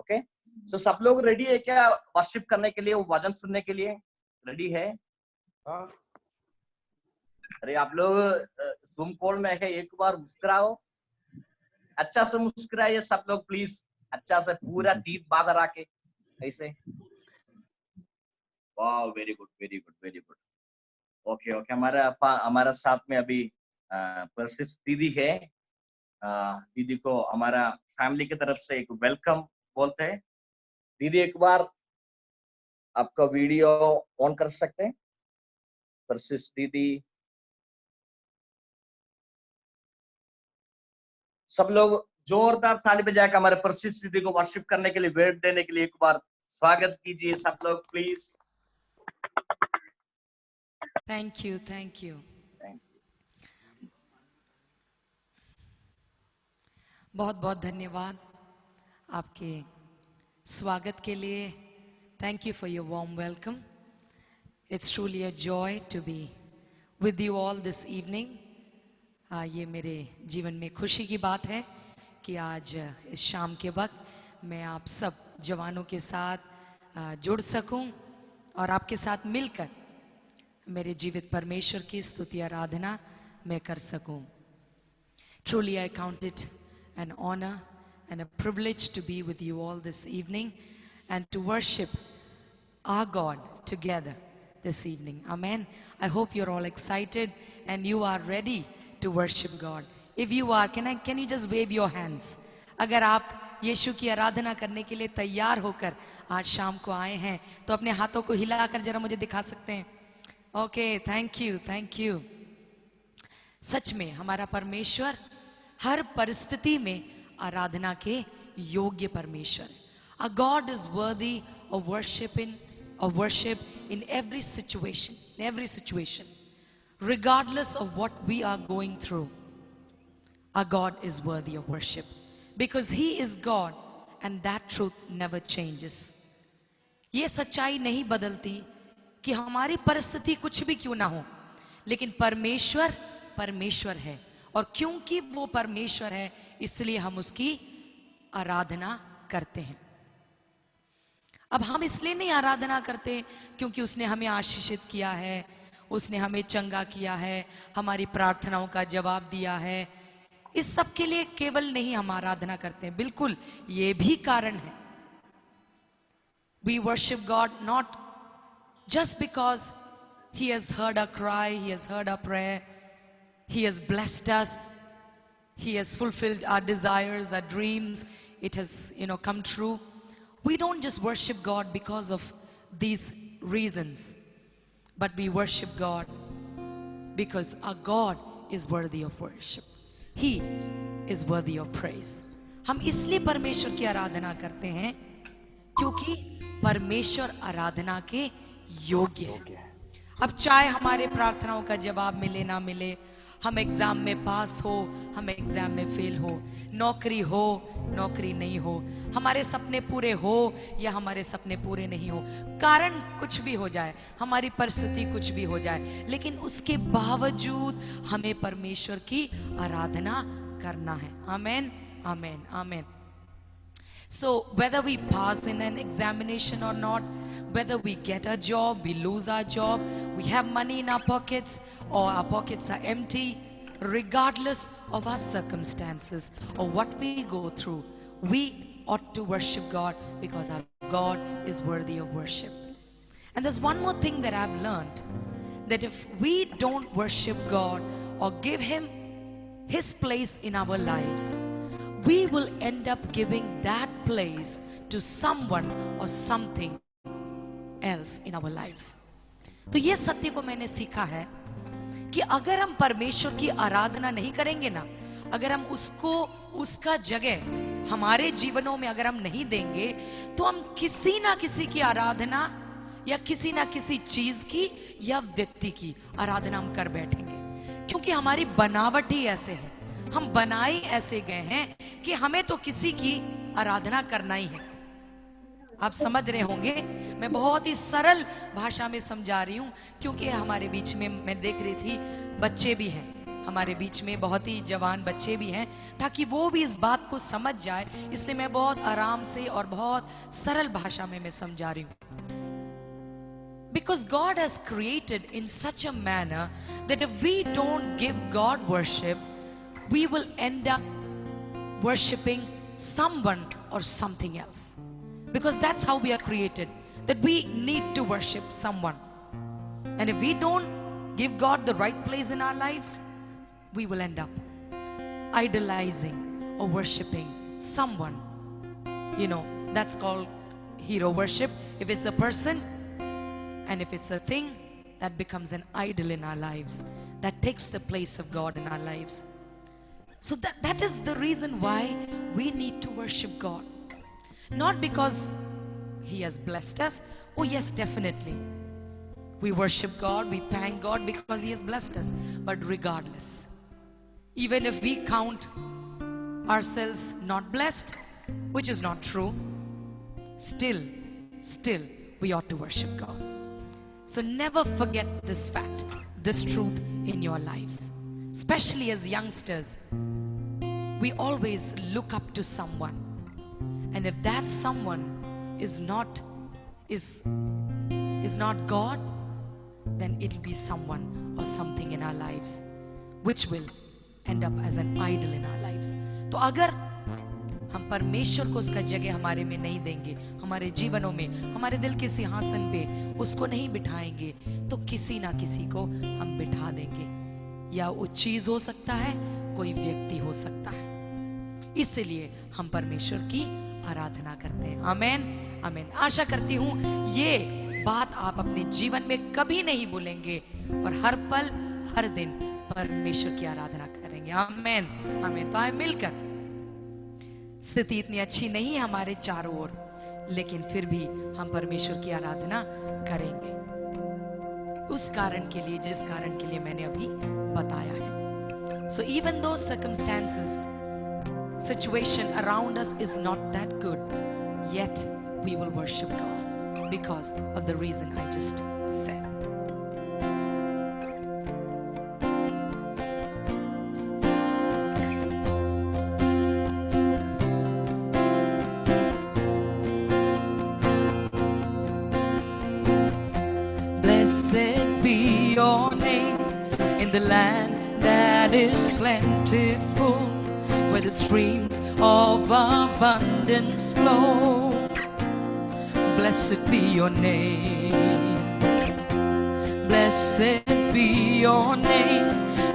Okay, सो सब लोग ready है क्या वर्शिप करने के लिए, वचन सुनने के लिए रेडी है? अरे आप लोग जूम कॉल में है, एक बार मुस्कुराओ, अच्छा से मुस्कुराइए सब लोग प्लीज, अच्छा से पूरा तीत बादर आके ऐसे। वाह, very good very good very good. Okay okay, हमारा साथ में अभी प्रसिद्ध दीदी है। दीदी को हमारा फैमिली की तरफ से एक वेलकम बोलते हैं। दीदी एक बार आपका वीडियो ऑन कर सकते हैं? प्रसिद्ध दीदी, सब लोग जोरदार ताली बजाकर हमारे प्रसिद्ध दीदी को वर्शिप करने के लिए, वेट देने के लिए एक बार स्वागत कीजिए सब लोग please. Thank you thank you. बहुत बहुत धन्यवाद आपके स्वागत के लिए। Thank you for your warm welcome. It's truly a joy to be with you all this evening. ये मेरे जीवन में खुशी की बात है कि आज इस शाम के वक्त मैं आप सब जवानों के साथ जुड़ सकूं और आपके साथ मिलकर मेरे जीवित परमेश्वर की स्तुति आराधना मैं कर सकूं। Truly I count it an honor and a privilege to be with you all this evening and to worship our God together this evening. Amen. I hope you're all excited and you are ready to worship God. If you are, can you just wave your hands? अगर आप यीशु की आराधना करने के लिए तैयार होकर आज शाम को आए हैं तो अपने हाथों को हिलाकर जरा मुझे दिखा सकते हैं? Okay, thank you thank you. सच में हमारा परमेश्वर हर परिस्थिति में आराधना के योग्य परमेश्वर है। Our God is worthy of worship in every situation, regardless of what we are going through. Our God is worthy of worship because He is God and that truth never changes. ये सच्चाई नहीं बदलती कि हमारी परिस्थिति कुछ भी क्यों ना हो, लेकिन परमेश्वर परमेश्वर है और क्योंकि वो परमेश्वर है इसलिए हम उसकी आराधना करते हैं। अब हम इसलिए नहीं आराधना करते क्योंकि उसने हमें आशीषित किया है, उसने हमें चंगा किया है, हमारी प्रार्थनाओं का जवाब दिया है। इस सब के लिए केवल नहीं हम आराधना करते हैं, बिल्कुल ये भी कारण है। We worship God not just because He has heard our cry, He has heard our prayer, He has blessed us, He has fulfilled our desires, our dreams, it has, come true. We don't just worship God because of these reasons, but we worship God because our God is worthy of worship. He is worthy of praise. हम इसलिए परमेश्वर की आराधना करते हैं क्योंकि परमेश्वर आराधना के योग्य है। अब चाहे हमारे प्रार्थनाओं का जवाब मिले ना मिले, हम एग्जाम में पास हो, हम एग्जाम में फेल हो, नौकरी हो, नौकरी नहीं हो, हमारे सपने पूरे हो या हमारे सपने पूरे नहीं हो, कारण कुछ भी हो जाए, हमारी परिस्थिति कुछ भी हो जाए, लेकिन उसके बावजूद हमें परमेश्वर की आराधना करना है। आमेन आमेन आमेन। So whether we pass in an examination or not, whether we get a job, we lose our job, we have money in our pockets or our pockets are empty, regardless of our circumstances or what we go through, we ought to worship God because our God is worthy of worship. And there's one more thing that I've learned, that if we don't worship God or give Him His place in our lives, we will end up giving that place to someone or something else in our lives. तो ये सत्य को मैंने सीखा है कि अगर हम परमेश्वर की आराधना नहीं करेंगे ना, अगर हम उसको उसका जगह हमारे जीवनों में अगर हम नहीं देंगे, तो हम किसी ना किसी की आराधना या किसी ना किसी चीज की या व्यक्ति की आराधना हम कर बैठेंगे, क्योंकि हमारी बनावट ही ऐसे है, हम बनाए ऐसे गए हैं कि हमें तो किसी की आराधना करना ही है। आप समझ रहे होंगे, मैं बहुत ही सरल भाषा में समझा रही हूं क्योंकि हमारे बीच में मैं देख रही थी बच्चे भी हैं, हमारे बीच में बहुत ही जवान बच्चे भी हैं, ताकि वो भी इस बात को समझ जाए, इसलिए मैं बहुत आराम से और बहुत सरल भाषा में मैं समझा रही हूँ. Because God has created in such a manner that if we don't give God worship, we will end up worshiping someone or something else. Because that's how we are created, that we need to worship someone. And if we don't give God the right place in our lives, we will end up idolizing or worshiping someone. You know, that's called hero worship. If it's a person, and if it's a thing, that becomes an idol in our lives, that takes the place of God in our lives. So that is the reason why we need to worship God. Not because He has blessed us. Oh yes, definitely. We worship God, we thank God because He has blessed us. But regardless, even if we count ourselves not blessed, which is not true, still we ought to worship God. So never forget this fact, this truth in your lives. Especially as youngsters, we always look up to someone. And if that someone is not God, then it'll be someone or something in our lives which will end up as an idol in our lives. तो अगर हम परमेश्वर को उसका जगह हमारे में नहीं देंगे, हमारे जीवनों में, हमारे दिल के सिंहासन पे उसको नहीं बिठाएंगे, तो किसी ना किसी को हम बिठा देंगे. या वो चीज हो सकता है, कोई व्यक्ति हो सकता है. इसलिए हम परमेश्वर की आराधना करते हैं. आमेन, आमेन. आशा करती हूँ ये बात आप अपने जीवन में कभी नहीं भूलेंगे और हर पल हर दिन परमेश्वर की आराधना करेंगे. आमेन, आमेन. तो आए मिलकर, स्थिति इतनी अच्छी नहीं है हमारे चारों ओर, लेकिन फिर भी हम परमेश्वर की आराधना करेंगे उस कारण के लिए जिस कारण के लिए मैंने अभी बताया है. So even though circumstances, situation around us is not that good, yet we will worship God because of the reason I just said. Blessed be your name in the land that is plentiful, where the streams of abundance flow. Blessed be your name. Blessed be your name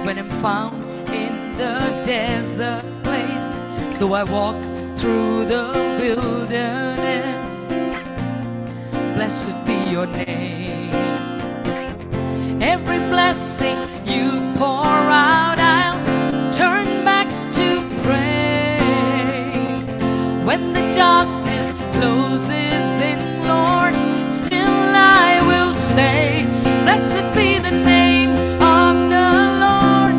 when I'm found in the desert place. Though I walk through the wilderness, blessed be your name. Every blessing you pour out, I'll turn back to praise. When the darkness closes in, Lord, still I will say, blessed be the name of the Lord.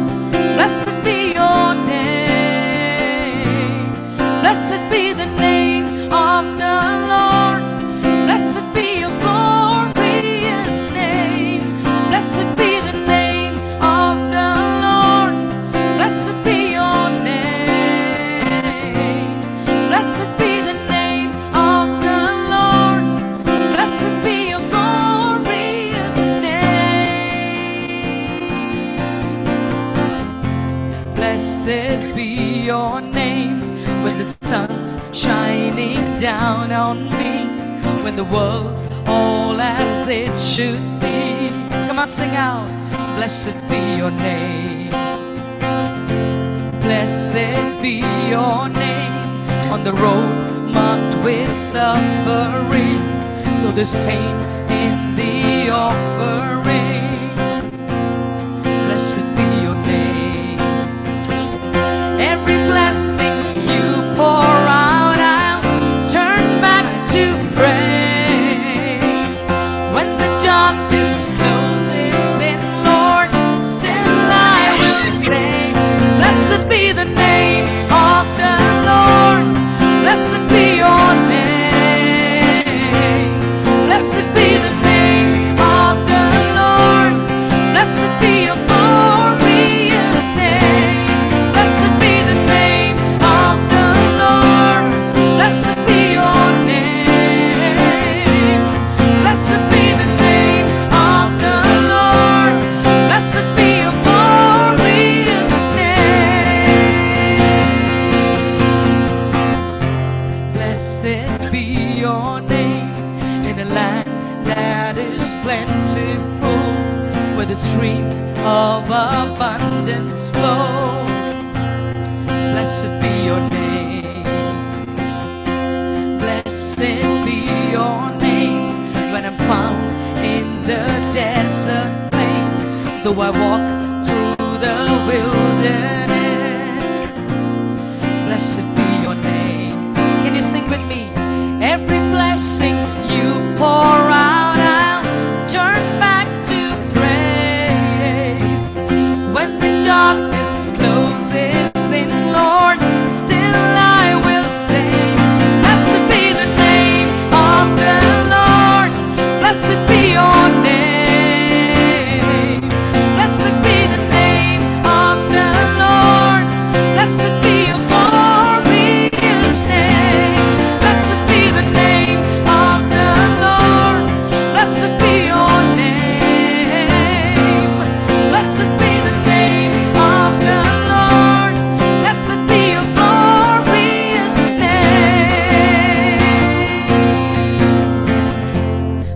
Blessed be your name. Blessed be the name of the Lord. Blessed be your glorious name. Blessed be the name of the Lord. Blessed be your name. Blessed be the name of the Lord. Blessed be your glorious name. Blessed be your name when the sun's shining down on me, when the world's all as it should be. Come on, sing out. Blessed be your name. Blessed be your name on the road marked with suffering, though there's pain in the offering. Blessed be your name. Every blessing you pour out, I'll turn back to praise. When the darkness closes in, Lord, still I will say, blessed be the name of the Lord. Blessed be your name. Blessed be the name of the the streams of abundance flow. Blessed be your name. Blessed be your name. When I'm found in the desert place, though I walk through the wilderness, blessed be your name. Can you sing with me? Every blessing you pour out, I'll turn back to praise. When the darkness closes in, Lord, still I will sing. Blessed be the name of the Lord. Blessed be your name. Blessed be the name of the Lord. Blessed be your glorious name. Blessed be the name of the Lord. Blessed be your name. Blessed be the name of the Lord. Blessed be your glorious name.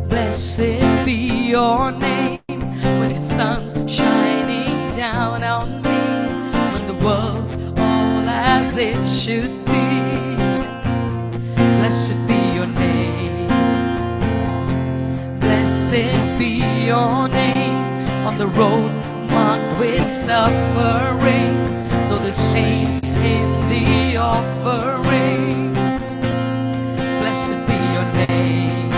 Blessed be your name when the sun's shining down on me, when the world's all as it should be. Blessed be your name. Blessed be your name on the road marked with suffering, though there's pain in the offering. Blessed be your name.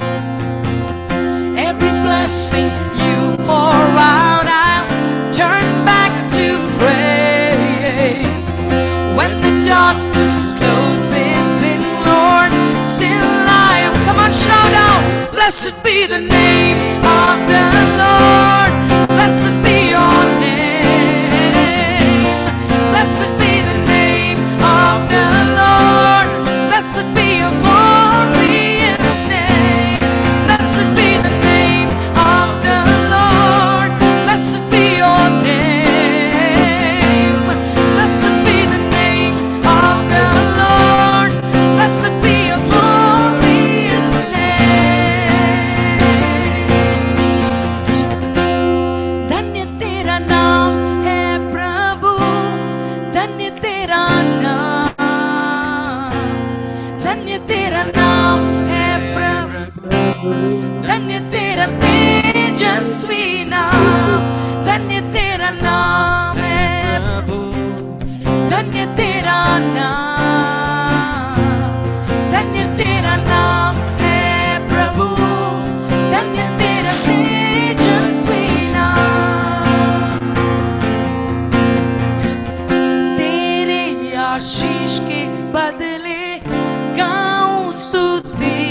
Every blessing you pour out, I'll turn back to praise. When the darkness closes in, Lord, still I am. Come on, shout out. Blessed be the name of the Lord. Blessed be your name. Blessed be the name of the Lord. Blessed be your glorious name. Blessed be the name of the Lord. Blessed be your name. Blessed be the name of the Lord. Blessed be your glorious name. धन्य तेरा नाम है प्रभु, धन्य तेरा नाम, धन्य तेरा नाम है प्रभु, धन्य तेरा तेजस्वी नाम, धन्य तेरा नाम है प्रभु, धन्य तेरा नाम, धन्य तेरा नाम है प्रभु, धन्य तेरा तेजस्वी नाम। तेरे आशीष के बदले गाऊं स्तुति,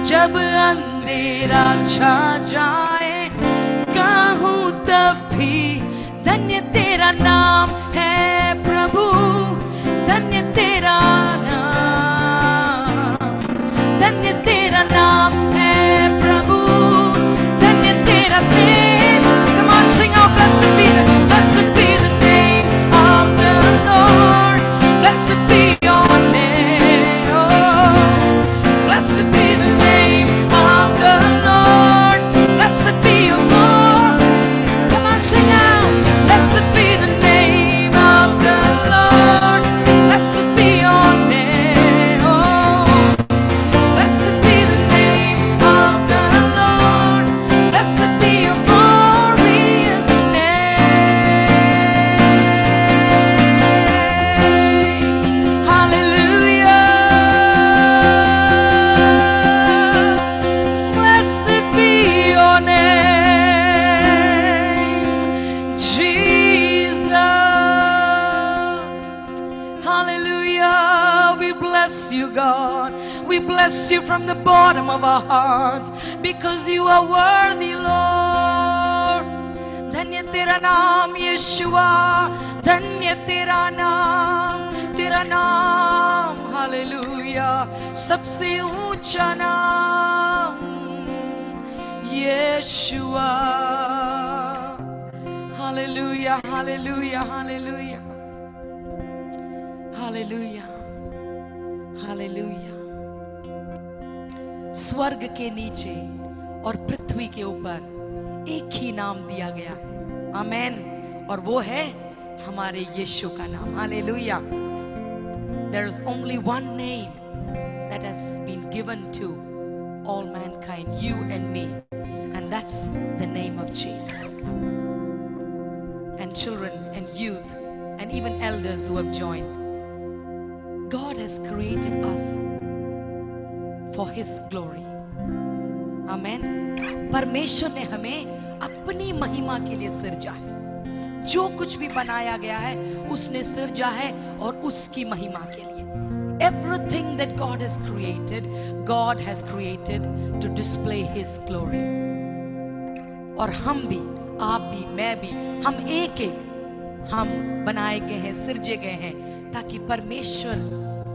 जब अंधेरा छा जाए कहूँ तब भी धन्य तेरा नाम है प्रभु, धन्य तेरा नाम, धन्य तेरा नाम है प्रभु, धन्य तेरा तेज। Come on, sing out, blessed be the name of the Lord. Blessed be your name. Oh, blessed be the name of the Lord. Blessed be your Lord. Come on, sing out. Blessed be the name of the Lord. Blessed be your name. Oh, blessed be the name of the Lord. Blessed be your glorious name. Hallelujah. Blessed be your name, Jesus. Hallelujah. We bless you, God. We bless you from the bottom of our hearts because you are worthy, Lord. धन्य तेरा नाम यीशुआ, धन्य तेरा नाम, hallelujah, सबसे ऊंचा नाम Yeshua. Hallelujah, hallelujah, hallelujah, hallelujah, hallelujah. स्वर्ग के नीचे और पृथ्वी के ऊपर एक ही नाम दिया गया है, आमेन, और वो है हमारे यीशु का नाम, hallelujah. There is only one name that has been given to all mankind, you and me, and that's the name of Jesus. And children and youth and even elders who have joined, God has created us for His glory, amen. परमेश्वर ने हमें अपनी महिमा के लिए सृजा है। जो कुछ भी बनाया गया है उसने सृजा है और उसकी महिमा के लिए। Everything that God has created to display His glory. और हम भी, आप भी, मैं भी, हम एक हम बनाए गए हैं, सृजे गए हैं ताकि परमेश्वर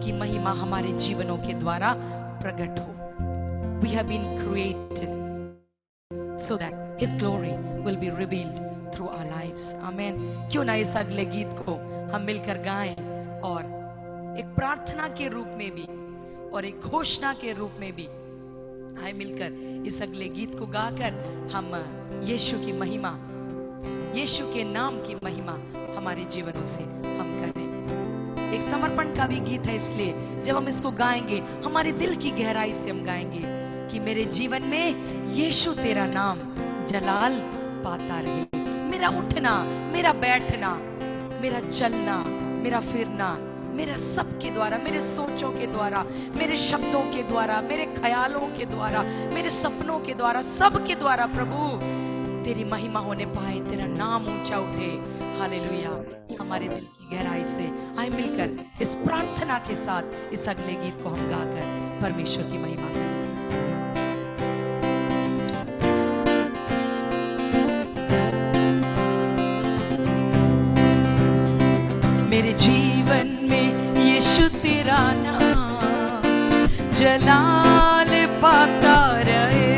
की महिमा हमारे जीवनों के द्वारा प्रकट हो। We have been created so that His glory will be revealed through our lives. Amen. क्यों ना इस अगले गीत को हम मिलकर गाएं और एक प्रार्थना के रूप में भी और एक घोषणा के रूप में भी आए मिलकर इस अगले गीत को गाकर हम यीशु की महिमा, यीशु के नाम की महिमा हमारे जीवनों से हम करें। एक समर्पण का भी गीत है, इसलिए जब हम इसको गाएंगे हमारे दिल की गहराई से हम गाएंगे कि मेरे जीवन में यीशु तेरा नाम जलाल पाता रहे। मेरा उठना, मेरा बैठना, मेरा चलना, मेरा फिरना, मेरा सबके द्वारा, मेरे सोचों के द्वारा, मेरे शब्दों के द्वारा, मेरे ख्यालों के द्वारा, मेरे सपनों के द्वारा, सबके द्वारा प्रभु तेरी महिमा होने पाए, तेरा नाम ऊंचा उठे। हालेलुया। हमारे दिल की गहराई से आए मिलकर इस प्रार्थना के साथ इस अगले गीत को हम गाकर परमेश्वर की महिमा करें। मेरे जीवन में यीशु तेरा नाम जलाल पाता रहे।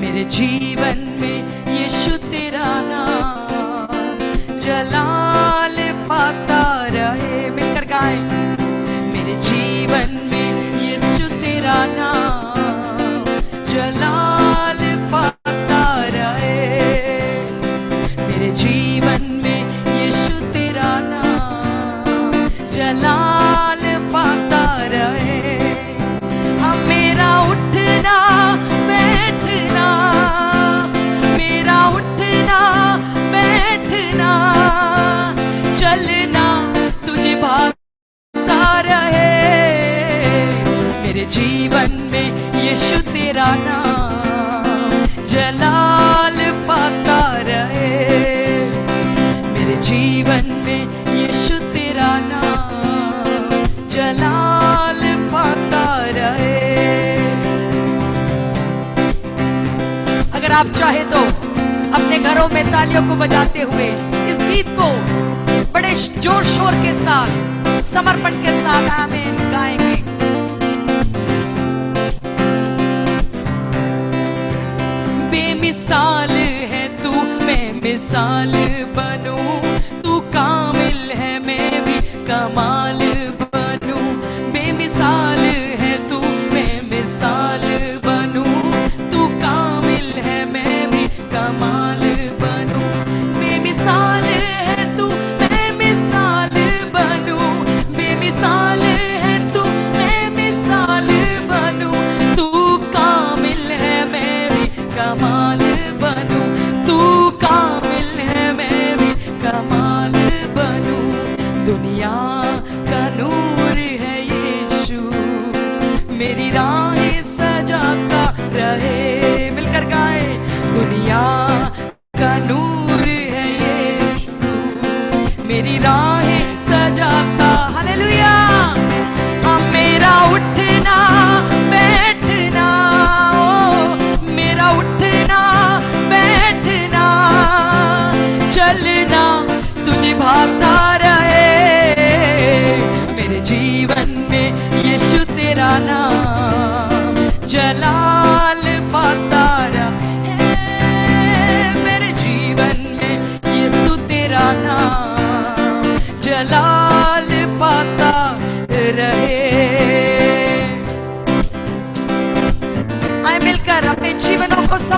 मेरे जीवन में यीशु तेरा नाम जलाल पाता रहे। मिलकर गाएं। मेरे जीवन में यीशु तेरा नाम जलाल पाता रहे। मेरे जीवन में यीशु तेरा नाम जलाल पाता रहे। अब मेरा उठना बैठना, मेरा उठना बैठना, चलना तुझे भाता रहे। मेरे जीवन में यीशु तेरा नाम जलाल पाता रहे। मेरे जीवन में यीशु तेरा नाम जलाल पाता रहे। अगर आप चाहे तो अपने घरों में तालियों को बजाते हुए इस गीत को बड़े जोर शोर के साथ, समर्पण के साथ आमीन गाएंगे। बेमिसाल है तू, मैं मिसाल बनूं, तू कामिल है मैं भी कमाल बनूं। बेमिसाल है तू, मैं मिसाल बनूं, तू कामिल है मैं भी कमाल बनूं। बेमिसाल है तू, मैं मिसाल बनूं, बेमिसाल है तू, मैं मिसाल बनूं, तू कामिल है मैं भी कमाल बनूं, तू कामिल है मैं भी कमाल बनूं। दुनिया का नूर है यीशु, मेरी राहें सजाता रहे। मिलकर गाए। दुनिया का नूर है यीशु, मेरी राहें सजाता। हालेलुया। अब मेरा उठना बैठना, ओ मेरा उठना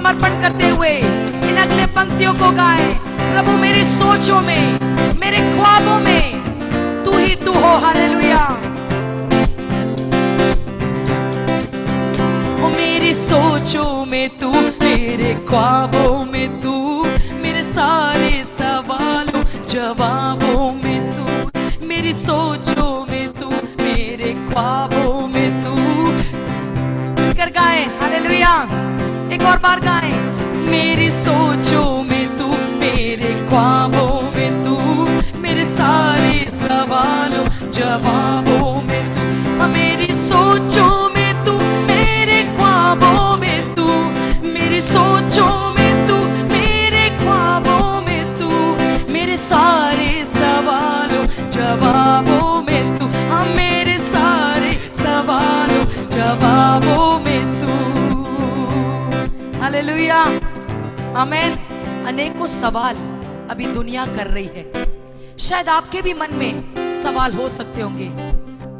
समर्पण करते हुए इन अगले पंक्तियों को गाएं। प्रभु मेरी सोचों में, मेरे ख्वाबों में तू ही तू हो। हालेलुया। ओ मेरी सोचों में तू, मेरे ख्वाबों में तू, मेरे सारे सवालों जवाबों में तू, मेरी सोचों में तू, मेरे ख्वाबों में तू। मिलकर गाएं हालेलुया। एक और बार गाएं। मेरी सोचों में तू, मेरे ख्वाबों में तू, मेरे सारे सवालों जवाबों में तू। मेरी सोचों में तू, मेरे ख्वाबों में तू, मेरी सोचों में तू, मेरे ख्वाबों में तू, मेरे सारे सवालों जवाबों में तू। मेरे सारे सवालों जवाबों में तू। हालेलुया। आमीन। अनेकों सवाल अभी दुनिया कर रही है। शायद आपके भी मन में सवाल हो सकते होंगे,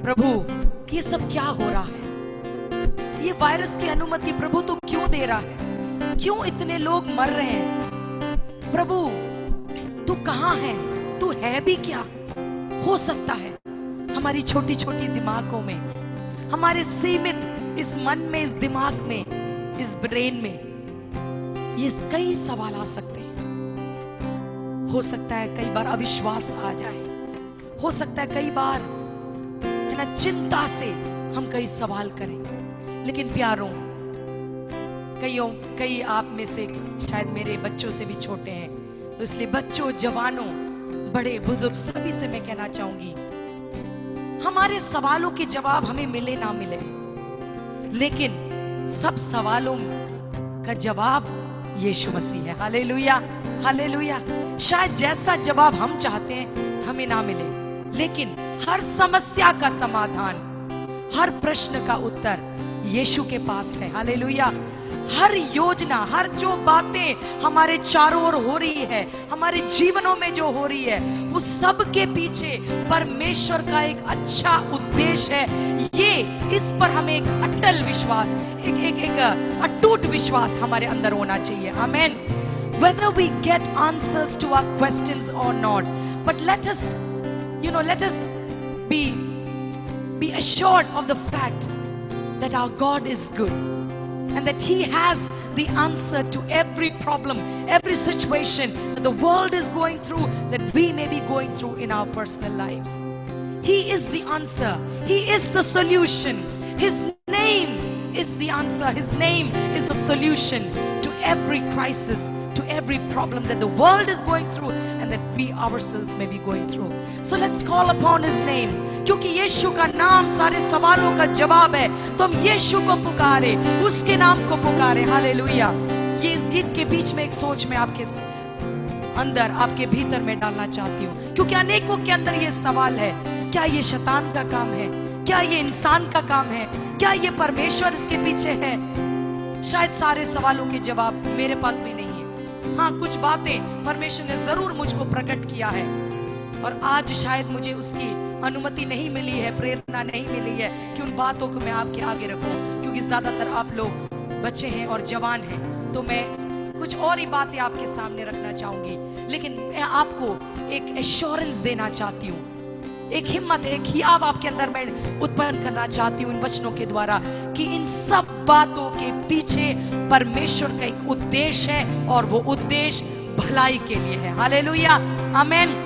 प्रभु ये सब क्या हो रहा है? ये वायरस की अनुमति प्रभु तो क्यों दे रहा है? क्यों इतने लोग मर रहे हैं? प्रभु तू कहां है? तू है भी क्या? हो सकता है हमारी छोटी छोटी दिमागों में, हमारे सीमित इस मन में, इस दिमाग में, इस ब्रेन में ये कई सवाल आ सकते हैं। हो सकता है कई बार अविश्वास आ जाए, हो सकता है कई बार है ना चिंता से हम कई सवाल करें। लेकिन प्यारों, कई आप में से शायद मेरे बच्चों से भी छोटे हैं, तो इसलिए बच्चों, जवानों, बड़े बुजुर्ग सभी से मैं कहना चाहूंगी, हमारे सवालों के जवाब हमें मिले ना मिले, लेकिन सब सवालों का जवाब यीशु मसीह है। Hallelujah, hallelujah. शायद जैसा जवाब हम चाहते हैं हमें ना मिले, लेकिन हर समस्या का समाधान, हर प्रश्न का उत्तर यीशु के पास है। हालेलुया। हर योजना, हर जो बातें हमारे चारों ओर हो रही है, हमारे जीवनों में जो हो रही है, उस सब के पीछे परमेश्वर का एक अच्छा उद्देश्य है। ये इस पर हमें एक अटल विश्वास, एक अटूट विश्वास हमारे अंदर होना चाहिए। आमीन। Whether we get answers to our questions or not, but let us be assured of the fact that our God is good, and that He has the answer to every problem, every situation that the world is going through, that we may be going through in our personal lives. He is the answer. He is the solution. His name is the answer. His name is the solution to every crisis, to every problem that the world is going through and that we ourselves may be going through. So let's call upon His name. क्योंकि यीशु का नाम सारे सवालों का जवाब है, तो हम यीशु को पुकारे, उसके नाम को पुकारे। हालेलुया। ये इस गीत के बीच में एक सोच में आपके अंदर, आपके भीतर में डालना चाहती हूँ, क्योंकि अनेकों के अंदर ये सवाल है, क्या ये शैतान का काम है? क्या ये इंसान का काम है? क्या ये परमेश्वर इसके पीछे है? शायद सारे सवालों के जवाब मेरे पास भी नहीं है। हाँ, कुछ बातें परमेश्वर ने जरूर मुझको प्रकट किया है, और आज शायद मुझे उसकी अनुमति नहीं मिली है, प्रेरणा नहीं मिली है कि उन बातों को मैं आपके आगे रखूं, क्योंकि ज्यादातर आप लोग बच्चे हैं और जवान हैं, तो मैं कुछ और ही बातें आपके सामने रखना चाहूंगी। लेकिन मैं आपको एक एश्योरेंस देना चाहती हूँ, एक हिम्मत, एक हियाव आपके अंदर मैं उत्पन्न करना चाहती हूँ इन वचनों के द्वारा, कि इन सब बातों के पीछे परमेश्वर का एक उद्देश्य है, और वो उद्देश्य भलाई के लिए है। हालेलुया, आमीन।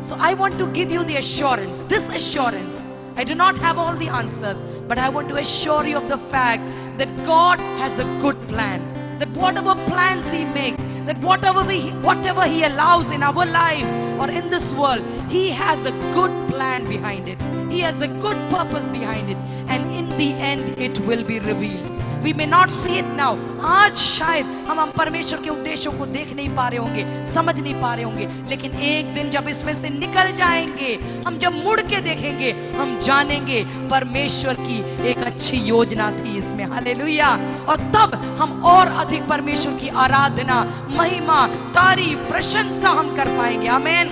So I want to give you the assurance, this assurance. I do not have all the answers, but I want to assure you of the fact that God has a good plan. That whatever plans He makes, that whatever He allows in our lives or in this world, He has a good plan behind it. He has a good purpose behind it, and in the end it will be revealed. We may not see it now. आज शायद हम परमेश्वर के उद्देश्यों को देख नहीं पा रहे होंगे, समझ नहीं पा रहे होंगे, लेकिन एक दिन जब इसमें से निकल जाएंगे, हम जब मुड़ के देखेंगे, हम जानेंगे परमेश्वर की एक अच्छी योजना थी इसमें। हालेलुया। और तब हम और अधिक परमेश्वर की आराधना, महिमा, तारीफ, प्रशंसा हम कर पाएंगे। आमीन।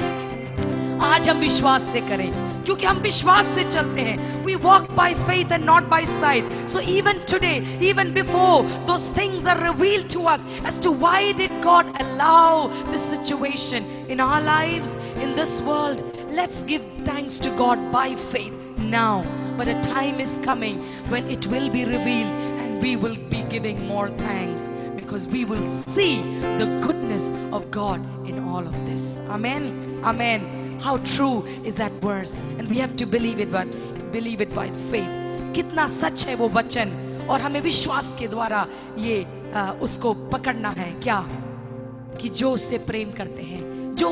आज हम विश्वास से करें, क्योंकि हम विश्वास से चलते हैं. We walk by faith and not by sight. So even today, even before those things are revealed to us as to why did God allow this situation in our lives, in this world, let's give thanks to God by faith now. But a time is coming when it will be revealed and we will be giving more thanks, because we will see the goodness of God in all of this. Amen. Amen. How true is that verse, and we have to believe it by faith. कितना सच है वो वचन, और हमें विश्वास के द्वारा ये उसको पकड़ना है. क्या? कि जो उससे प्रेम करते हैं, जो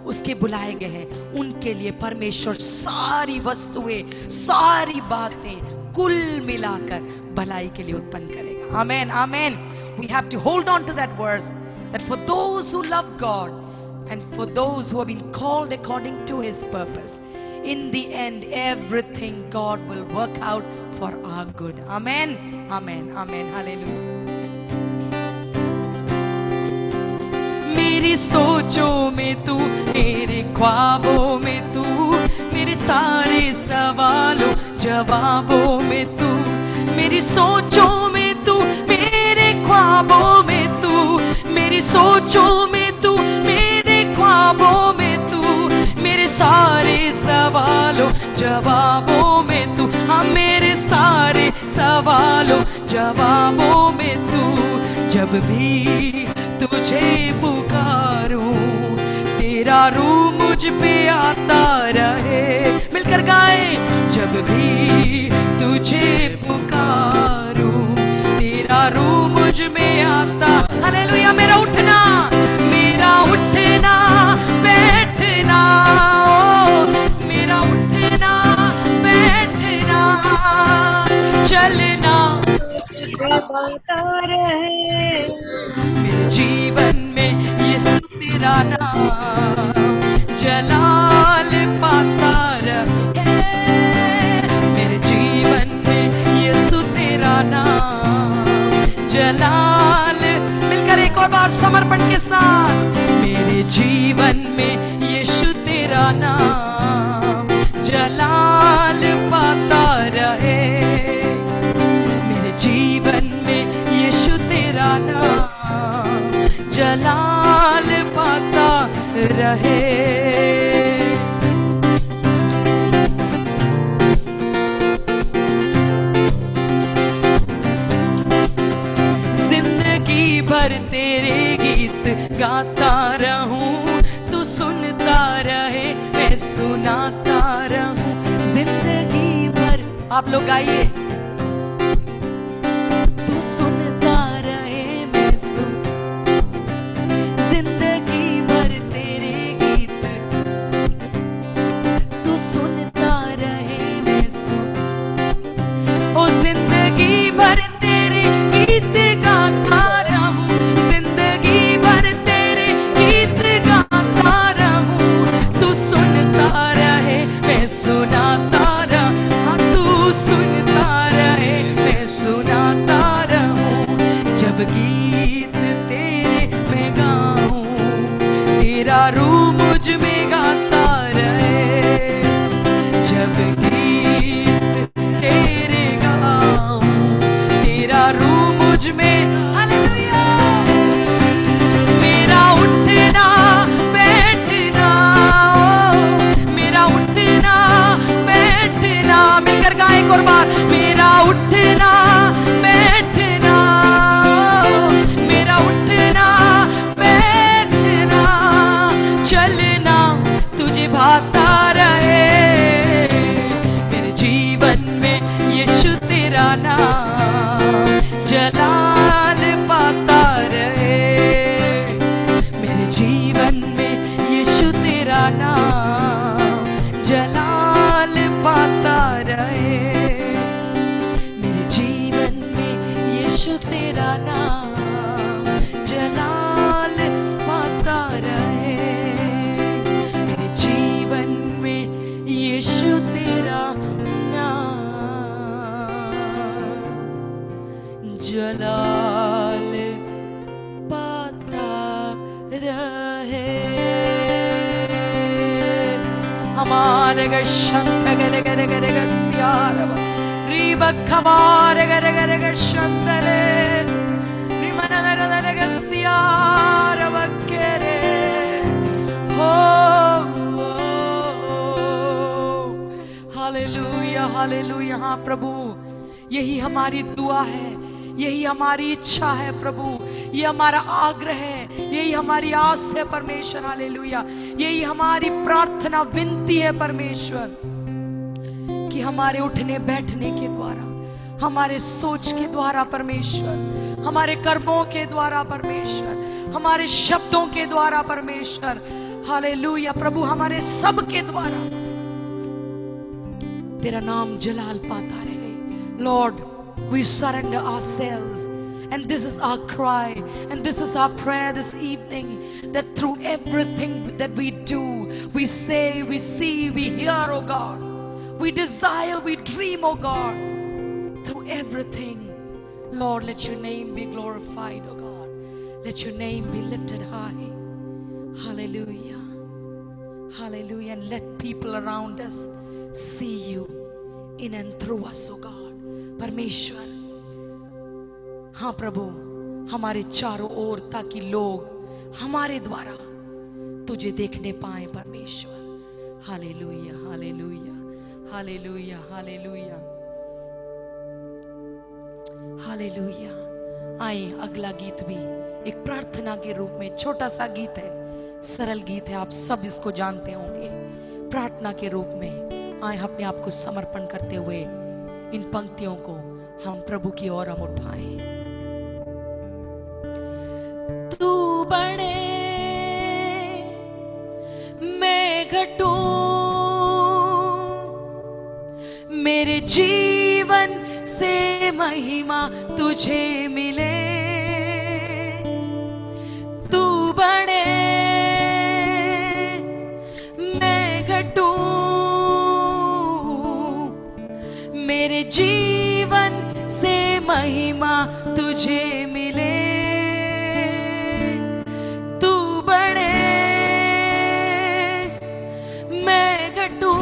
उसके बुलाए गए हैं, उनके लिए परमेश्वर सारी वस्तुएं, सारी बातें कुल मिलाकर भलाई के लिए उत्पन्न करेगा. आमेन. आमेन. We have to hold on to that verse, that for those who love God and for those who have been called according to His purpose, in the end everything God will work out for our good. Amen. Amen. Amen. Hallelujah. मेरी सोचों में तू, मेरे ख्वाबों में तू, मेरे सारे सवालों जवाबों में तू, मेरी सोचों में तू, मेरे ख्वाबों में तू, मेरी सोचों में तू, मेरे ख्वाबों में तू, मेरे सारे सवालों जवाबों में तू, हाँ मेरे सारे सवालों जवाबों में तू. जब भी तुझे पुकारूं, तेरा रूह मुझ पे आता रहे. मिलकर गाए. जब भी तुझे पुकारूं, तेरा रूह मुझ में आता. हालेलुया. मेरा उठना बैठना, मेरा उठना बैठना, चलना आता रहे. मेरे जीवन में यीशु तेरा नाम जलाल पाता रहे. मेरे जीवन में यीशु तेरा नाम जलाल. मिलकर एक और बार समर्पण के साथ. मेरे जीवन में यीशु तेरा नाम जलाल पाता रहे. मेरे जीवन में यीशु तेरा नाम जलाल पाता रहे. जिंदगी भर तेरे गीत गाता रहूं, तू सुनता रहे मैं सुनाता रहूं. जिंदगी भर, आप लोग गाइए. तू सुनता रहे मैं जिंदगी भर तेरे गीत, तू सुनता रहे मैं ओ जिंदगी भर तेरे गीत गाता रहूं. जिंदगी भर तेरे गीत गाता रहूं. तू सुनता रहे मैं सुनाता रहूं. तू सुनता रहे मैं सुनाता रहूं. जब गीत तेरे मैं गाऊं, तेरा रूह मुझ में गाता रहे. जब गीत तेरे गाऊं, तेरा रूह मुझ में. हालेलुया. मेरा उठना बैठना, मेरा उठना बैठना. मिलकर गाएं एक और बार. मेरा उठना बैठना, मेरा उठना बैठना, चलना तुझे भाता रहे. मेरे जीवन में यीशु तेरा नाम जलाल Ramare Gashanta Gare Gare Gare Gasiara Riba Kamare Gare Gare Gashandare Rimana Gare Gasiara Bakere hallelujah hallelujah. हाँ प्रभु, यही हमारी दुआ है, यही हमारी इच्छा है प्रभु, ये हमारा आग्रह है, यही हमारी आस है परमेश्वर। हालेलुया, यही हमारी प्रार्थना विनती है परमेश्वर कि हमारे उठने बैठने के द्वारा, हमारे सोच के द्वारा परमेश्वर, हमारे कर्मों के द्वारा परमेश्वर, हमारे शब्दों के द्वारा परमेश्वर, हालेलुया प्रभु, हमारे सब के द्वारा तेरा नाम जलाल पाता रहे। Lord, we surrender ourselves, and this is our cry, and this is our prayer this evening, that through everything that we do, we say, we see, we hear, oh God, we desire, we dream, oh God, through everything, Lord, let your name be glorified, oh God, let your name be lifted high. Hallelujah, hallelujah, and let people around us see you in and through us, oh God, परमेश्वर। हाँ प्रभु, हमारे चारों ओर, ताकि लोग हमारे द्वारा तुझे देखने पाए परमेश्वर। Hallelujah hallelujah hallelujah hallelujah hallelujah. आए, अगला गीत भी एक प्रार्थना के रूप में, छोटा सा गीत है, सरल गीत है, आप सब इसको जानते होंगे। प्रार्थना के रूप में आए, अपने आप को समर्पण करते हुए इन पंक्तियों को हम प्रभु की ओर हम उठाएं। तू बढ़े मैं घटूं, मेरे जीवन से महिमा तुझे मिले। तू बढ़े मैं घटूं, मेरे जीवन से महिमा तुझे मिले। तू बढ़े मैं घटूं,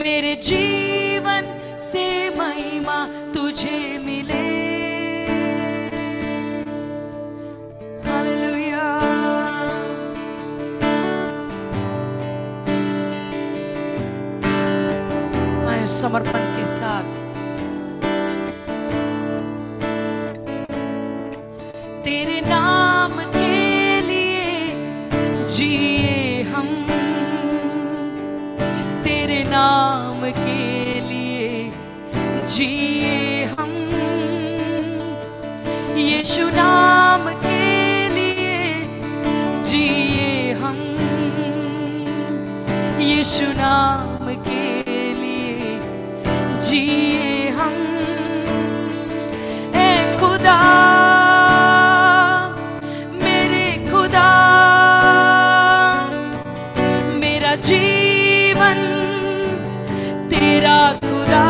मेरे जीवन से महिमा तुझे मिले। हालेलुया। आए समर्पण के साथ तेरे नाम के लिए जिए हम, तेरे नाम के लिए जिए हम, यीशु नाम के लिए जिए हम, यीशु नाम के लिए जिए हम। ए खुदा मेरे खुदा, मेरा जीवन तेरा खुदा,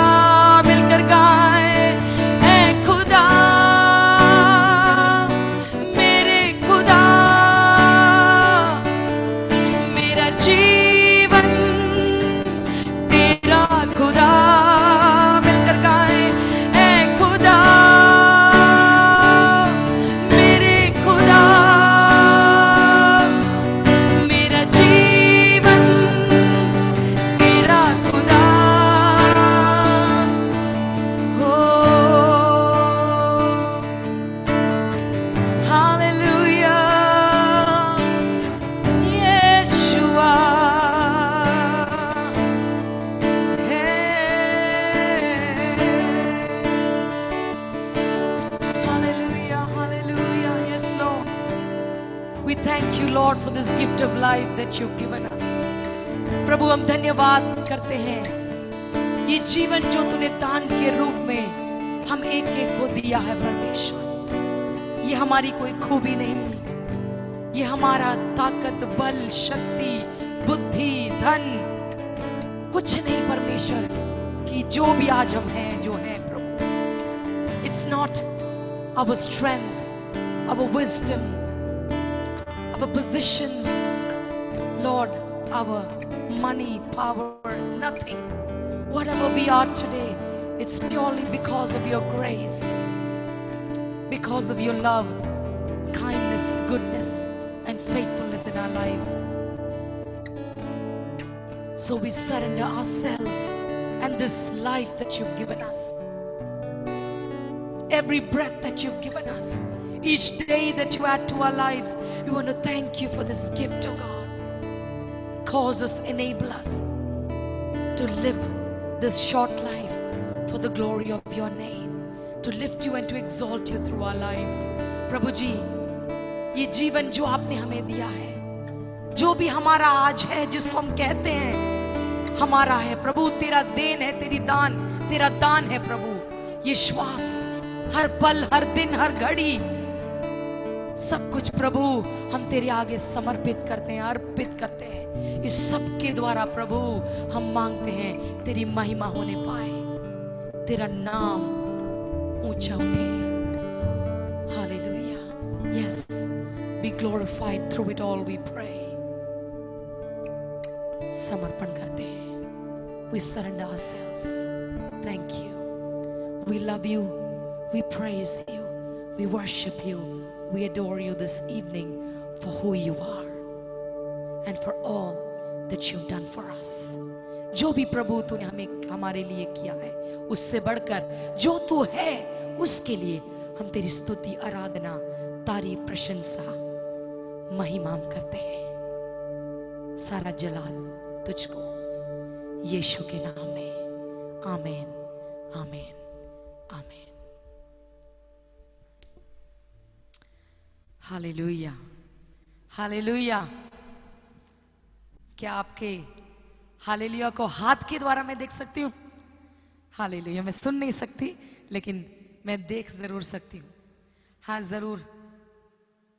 मिलकर गाए। ऐ खुदा मेरे खुदा, मेरा जीवन तेरा खुदा, मिलकर गाए। ऐ खुदा मेरे खुदा, मेरा जीवन तेरा खुदा। हो हालेलुया, यीशुआ है। Hallelujah hallelujah. Yes Lord, we thank you Lord for this gift of life that you've given us. प्रभु हम धन्यवाद करते हैं, ये जीवन जो तूने दान के रूप में हम एक एक को दिया है परमेश्वर। ये हमारी कोई खूबी नहीं, ये हमारा ताकत, बल, शक्ति, बुद्धि, धन कुछ नहीं परमेश्वर, कि जो भी आज हम हैं, जो है प्रभु, it's not our strength, our wisdom, our positions, Lord, our money, power, nothing. Whatever we are today, it's purely because of your grace, because of your love, kindness, goodness, and faithfulness in our lives. So we surrender ourselves and this life that you've given us, every breath that you've given us, each day that you add to our lives. We want to thank you for this gift, oh God. Cause us, enable us to live this short life for the glory of your name, to lift you and to exalt you through our lives. प्रभु जी, ये जीवन जो आपने हमें दिया है, जो भी हमारा आज है, जिसको हम कहते हैं हमारा है, प्रभु तेरा देन है, तेरा दान है प्रभु। ये श्वास, हर पल, हर दिन, हर घड़ी, सब कुछ प्रभु हम तेरे आगे समर्पित करते हैं, अर्पित करते हैं। इस सब के द्वारा प्रभु हम मांगते हैं तेरी महिमा होने पाए, तेरा नाम ऊंचा उठे। Hallelujah. Yes, be glorified through it all, we pray. समर्पण करते हैं। We surrender ourselves. Thank you. We love you. We praise you. We worship you. We adore you this evening for who you are and for all that you've done for us. जो भी प्रभु तूने हमारे लिए किया है, उससे बढ़कर जो तू है, उसके लिए हम तेरी स्तुति, आराधना, तारीफ, प्रशंसा, महिमा हम करते हैं। सारा जलाल तुझको, यीशु के नाम में। आमीन, आमीन, आमीन। Hallelujah, hallelujah. क्या आपके हालेलुया को हाथ के द्वारा मैं देख सकती हूँ? हालेलुया। मैं सुन नहीं सकती, लेकिन मैं देख जरूर सकती हूँ। हाँ जरूर,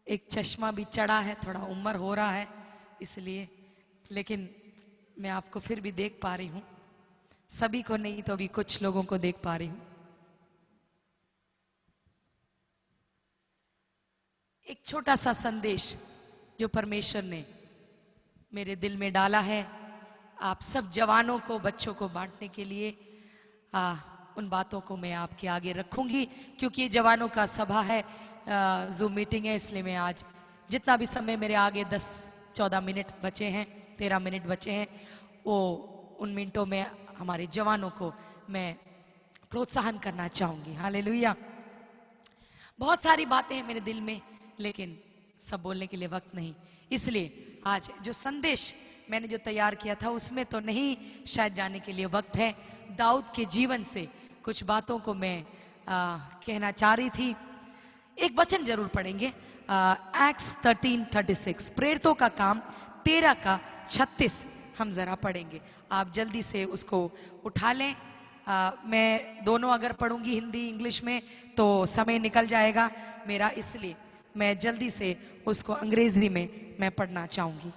एक चश्मा भी चढ़ा है, थोड़ा उम्र हो रहा है इसलिए, लेकिन मैं आपको फिर भी देख पा रही हूँ। सभी को नहीं तो भी कुछ लोगों को देख पा रही हूँ। एक छोटा सा संदेश जो परमेश्वर ने मेरे दिल में डाला है, आप सब जवानों को, बच्चों को बांटने के लिए, उन बातों को मैं आपके आगे रखूंगी, क्योंकि ये जवानों का सभा है, जूम मीटिंग है, इसलिए मैं आज जितना भी समय मेरे आगे 10-14 मिनट बचे हैं, 13 मिनट बचे हैं, वो उन मिनटों में हमारे जवानों को मैं प्रोत्साहन करना चाहूंगी। हालेलुया। बहुत सारी बातें हैं मेरे दिल में, लेकिन सब बोलने के लिए वक्त नहीं, इसलिए आज जो संदेश मैंने जो तैयार किया था उसमें तो नहीं शायद जाने के लिए वक्त है। दाऊद के जीवन से कुछ बातों को मैं कहना चाह रही थी। एक वचन जरूर पढ़ेंगे, एक्ट्स 13:36, प्रेरितों का काम 13:36 हम जरा पढ़ेंगे। आप जल्दी से उसको उठा लें। मैं दोनों अगर पढ़ूंगी हिंदी इंग्लिश में तो समय निकल जाएगा मेरा, इसलिए मैं जल्दी से उसको अंग्रेजी में मैं पढ़ना चाहूंगी।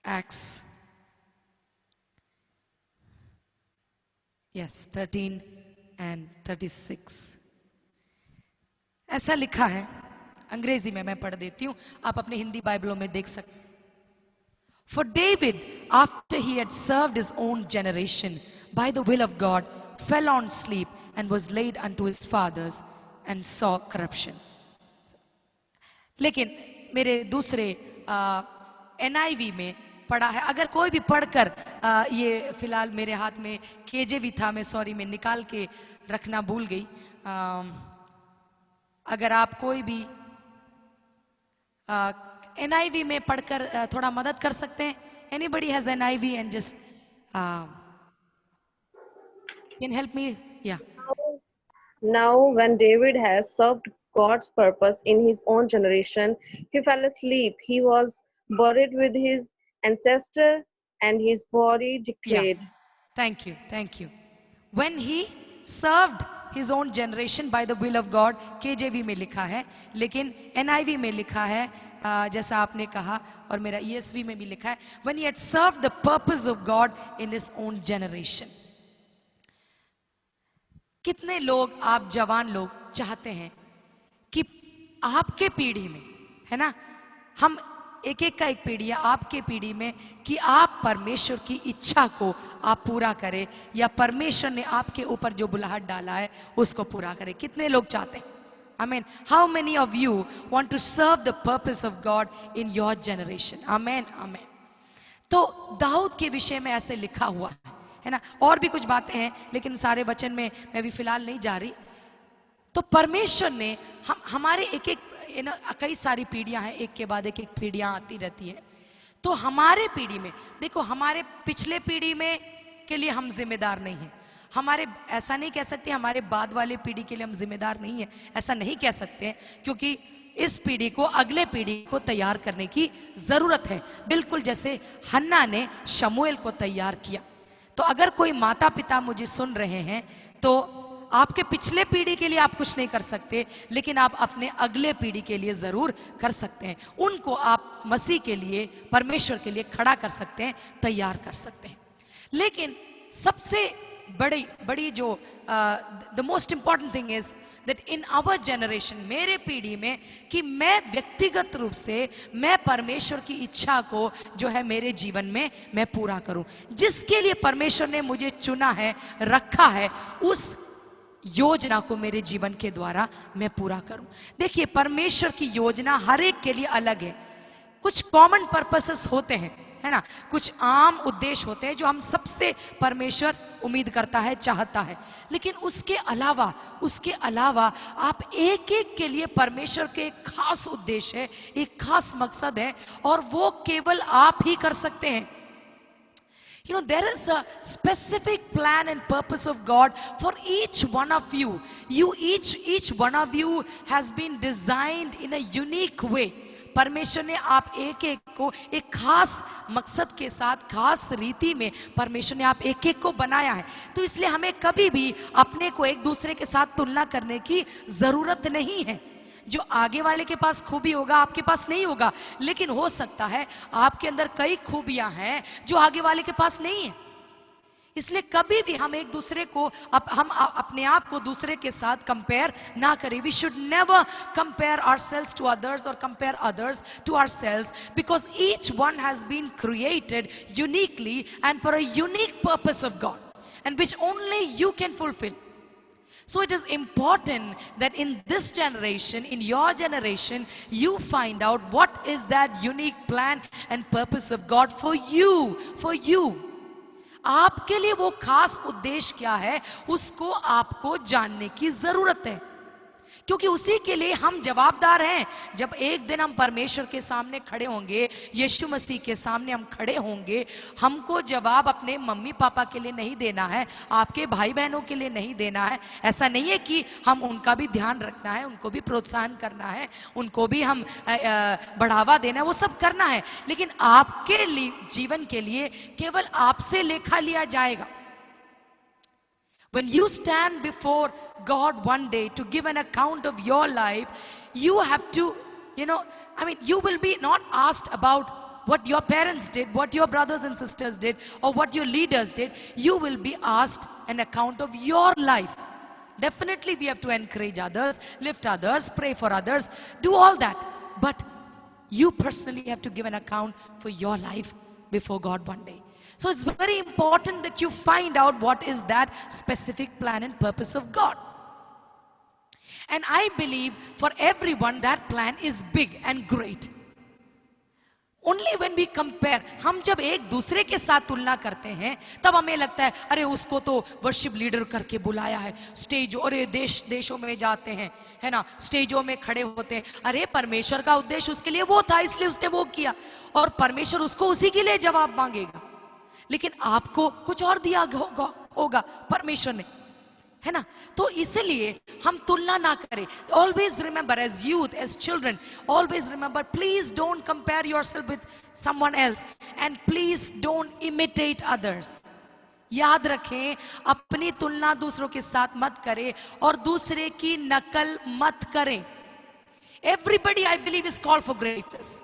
एक्ट्स 13:36 ऐसा लिखा है। अंग्रेजी में मैं पढ़ देती हूं, आप अपने हिंदी बाइबलों में देख सकते हैं। For David, after he had served his own generation by the will of God, fell on sleep and was laid unto his fathers and saw corruption. लेकिन मेरे दूसरे NIV में पढ़ा है। अगर कोई भी पढ़कर ये फिलहाल मेरे हाथ में KJV था, मैं सॉरी मैं निकाल के रखना भूल गई। अगर आप कोई भी NIV में पढ़कर थोड़ा मदद कर सकते हैं। Anybody has NIV and just can help me? Yeah. Now, when David has served God's purpose in his own generation, he fell asleep. He was buried with his ancestor, and his body decayed. Yeah. Thank you. Thank you. When he served his own generation by the will of God, KJV में लिखा है, लेकिन NIV में लिखा है जैसा आपने कहा, और मेरा ESV में भी लिखा है, when he had served the purpose of God in his own generation. कितने लोग, आप जवान लोग चाहते हैं कि आपके पीढ़ी में, है ना, हम एक एक का एक पीढ़ी है आपके पीढ़ी में कि आप परमेश्वर की इच्छा को आप पूरा करें, या परमेश्वर ने आपके ऊपर जो बुलाहट डाला है उसको पूरा करें। कितने लोग चाहते हैं? Amen. How many of you want to serve the purpose of God in your generation? Amen. Amen. तो दाऊद के विषय में ऐसे लिखा हुआ है ना, और भी कुछ बातें हैं लेकिन सारे वचन में मैं भी फिलहाल नहीं जा रही। तो परमेश्वर ने हमारे एक एक कई सारी पीढ़ियां हैं, एक के बाद एक पीढ़ियां आती रहती है। तो हमारे पीढ़ी में देखो, हमारे पिछले पीढ़ी में के लिए हम जिम्मेदार नहीं हैं, हमारे ऐसा नहीं कह सकते हमारे बाद वाले पीढ़ी के लिए हम जिम्मेदार नहीं है, ऐसा नहीं कह सकते, क्योंकि इस पीढ़ी को अगले पीढ़ी को तैयार करने की जरूरत है, बिल्कुल जैसे हन्ना ने शमूएल को तैयार किया। तो अगर कोई माता पिता मुझे सुन रहे हैं तो आपके पिछले पीढ़ी के लिए आप कुछ नहीं कर सकते, लेकिन आप अपने अगले पीढ़ी के लिए जरूर कर सकते हैं। उनको आप मसीह के लिए, परमेश्वर के लिए खड़ा कर सकते हैं, तैयार कर सकते हैं। लेकिन सबसे बड़ी जो the most important thing is that in our generation, मेरे पीढ़ी में, कि मैं व्यक्तिगत रूप से मैं परमेश्वर की इच्छा को जो है मेरे जीवन में मैं पूरा करूं, जिसके लिए परमेश्वर ने मुझे चुना है, रखा है, उस योजना को मेरे जीवन के द्वारा मैं पूरा करूं। देखिए, परमेश्वर की योजना हर एक के लिए अलग है। कुछ कॉमन पर्पसेस होते हैं, है ना, कुछ आम उद्देश्य होते हैं जो हम सबसे परमेश्वर उम्मीद करता है, चाहता है। लेकिन उसके अलावा आप एक एक के लिए परमेश्वर के एक खास उद्देश्य है, एक खास मकसद है, और वो केवल आप ही कर सकते हैं। You know, there is a specific plan and purpose of God for each one of you. Each one of you has been designed in a unique way. परमेश्वर ने आप एक एक को एक खास मकसद के साथ, खास रीति में परमेश्वर ने आप एक एक को बनाया है। तो इसलिए हमें कभी भी अपने को एक दूसरे के साथ तुलना करने की जरूरत नहीं है। जो आगे वाले के पास खूबी होगा आपके पास नहीं होगा, लेकिन हो सकता है आपके अंदर कई खूबियां हैं जो आगे वाले के पास नहीं है। इसलिए कभी भी हम एक दूसरे को हम अपने आप को दूसरे के साथ कंपेयर ना करें। We should never compare ourselves to others और compare others to ourselves, because each one has been created uniquely and for a unique purpose of God and which only you can fulfil. So it is important that in this generation, in your generation, you find out what is that unique plan and purpose of God for you. आपके लिए वो खास उद्देश्य क्या है, उसको आपको जानने की जरूरत है, क्योंकि उसी के लिए हम जवाबदार हैं। जब एक दिन हम परमेश्वर के सामने खड़े होंगे, यीशु मसीह के सामने हम खड़े होंगे, हमको जवाब अपने मम्मी पापा के लिए नहीं देना है, आपके भाई बहनों के लिए नहीं देना है। ऐसा नहीं है कि हम उनका भी ध्यान रखना है, उनको भी प्रोत्साहन करना है, उनको भी हम बढ़ावा देना है, वो सब करना है, लेकिन आपके लिए, जीवन के लिए केवल आपसे लेखा लिया जाएगा। When you stand before God one day to give an account of your life, you have to, you will be not asked about what your parents did, what your brothers and sisters did, or what your leaders did. You will be asked an account of your life. Definitely we have to encourage others, lift others, pray for others, do all that. But you personally have to give an account for your life before God one day. So it's very important that you find out what is that specific plan and purpose of God. And I believe for everyone that plan is big and great. Only when we compare, हम जब एक दूसरे के साथ तुलना करते हैं तब हमें लगता है अरे उसको तो वर्शिप लीडर करके बुलाया है, स्टेज, अरे देशों में जाते हैं, है ना, स्टेजों में खड़े होते हैं। अरे परमेश्वर का उद्देश्य उसके लिए वो था, इसलिए उसने वो किया, और परमेश्वर उसको उसी के लिए जवाब मांगेगा। लेकिन आपको कुछ और दिया होगा परमेश्वर ने, है ना। तो इसलिए हम तुलना ना करें। Always remember, as youth, as children, always remember, please don't compare yourself with someone else and please don't imitate others. याद रखें, अपनी तुलना दूसरों के साथ मत करें और दूसरे की नकल मत करें। Everybody, I believe, is called for greatness.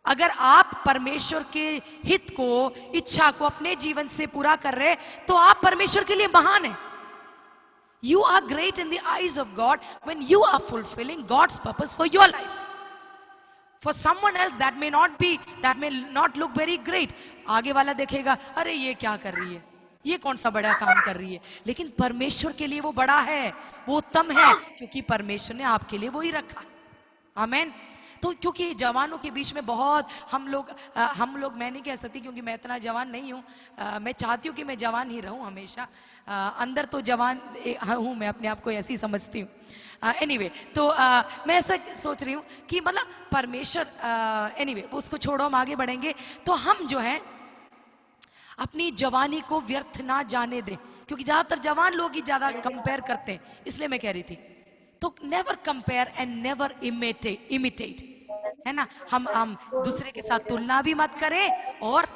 अगर आप परमेश्वर के हित को, इच्छा को अपने जीवन से पूरा कर रहे तो आप परमेश्वर के लिए महान हैं। You are great in the eyes of God when you are fulfilling God's purpose for your life. For someone else that may not look very great. आगे वाला देखेगा, अरे ये क्या कर रही है, ये कौन सा बड़ा काम कर रही है, लेकिन परमेश्वर के लिए वो बड़ा है, वो उत्तम है, क्योंकि परमेश्वर ने आपके लिए वो ही रखा। आमेन। तो क्योंकि जवानों के बीच में बहुत हम लोग मैं नहीं कह सकती क्योंकि मैं इतना जवान नहीं हूँ, मैं चाहती हूँ कि मैं जवान ही रहूँ हमेशा, अंदर तो जवान हूँ, मैं अपने आप को ऐसी समझती हूँ। एनीवे तो मैं ऐसा सोच रही हूँ कि मतलब परमेश्वर, एनीवे उसको छोड़ो, हम आगे बढ़ेंगे। तो हम जो है अपनी जवानी को व्यर्थ ना जाने दें, क्योंकि ज्यादातर जवान लोग ही ज्यादा कंपेयर करते हैं, इसलिए मैं कह रही थी। तो never compare and never imitate, है ना। हम दूसरे के साथ तुलना भी मत करें और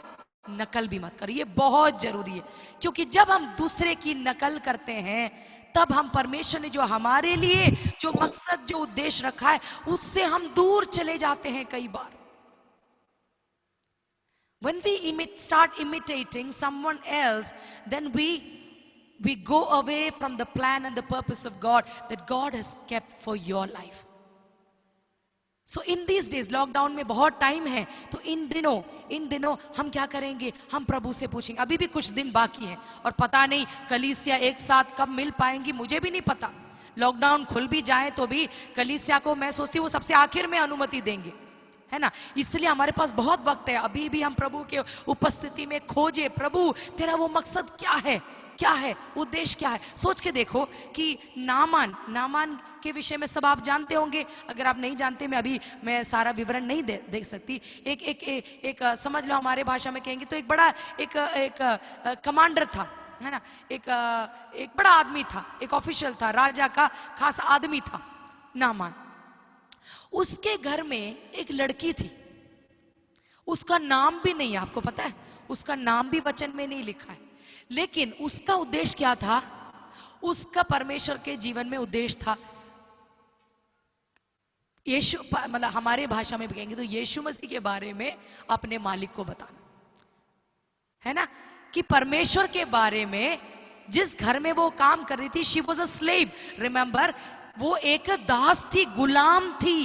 नकल भी मत करें, ये बहुत जरूरी है। क्योंकि जब हम दूसरे की नकल करते हैं तब हम परमेश्वर ने जो हमारे लिए जो मकसद जो उद्देश्य रखा है उससे हम दूर चले जाते हैं कई बार। When we start imitating someone else, then we go away from the plan and the purpose of God that God has kept for your life. So in these days, lockdown में बहुत टाइम है, तो इन दिनों हम क्या करेंगे, हम प्रभु से पूछेंगे। अभी भी कुछ दिन बाकी हैं और पता नहीं कलीसिया एक साथ कब मिल पाएंगी, मुझे भी नहीं पता। लॉकडाउन खुल भी जाए तो भी कलीसिया को मैं सोचती हूँ वो सबसे आखिर में अनुमति देंगे, है ना। इसलिए हमारे पास बहुत वक्त है, अभी भी हम प्रभु के उपस्थिति में खोजे, प्रभु तेरा वो मकसद क्या है, उद्देश्य क्या है। सोच के देखो कि नामान के विषय में सब आप जानते होंगे, अगर आप नहीं जानते मैं सारा विवरण नहीं देख सकती। एक समझ लो, हमारे भाषा में कहेंगे तो एक बड़ा एक कमांडर था, है ना, एक बड़ा आदमी था, एक ऑफिशियल था, राजा का खास आदमी था नामान। उसके घर में एक लड़की थी, उसका नाम भी नहीं है, आपको पता है, उसका नाम भी वचन में नहीं लिखा है, लेकिन उसका उद्देश्य क्या था, उसका परमेश्वर के जीवन में उद्देश्य था यीशु, मतलब हमारे भाषा में भी कहेंगे तो यीशु मसीह के बारे में अपने मालिक को बताना, है ना, कि परमेश्वर के बारे में। जिस घर में वो काम कर रही थी, she was a slave, remember, वो एक दास थी, गुलाम थी,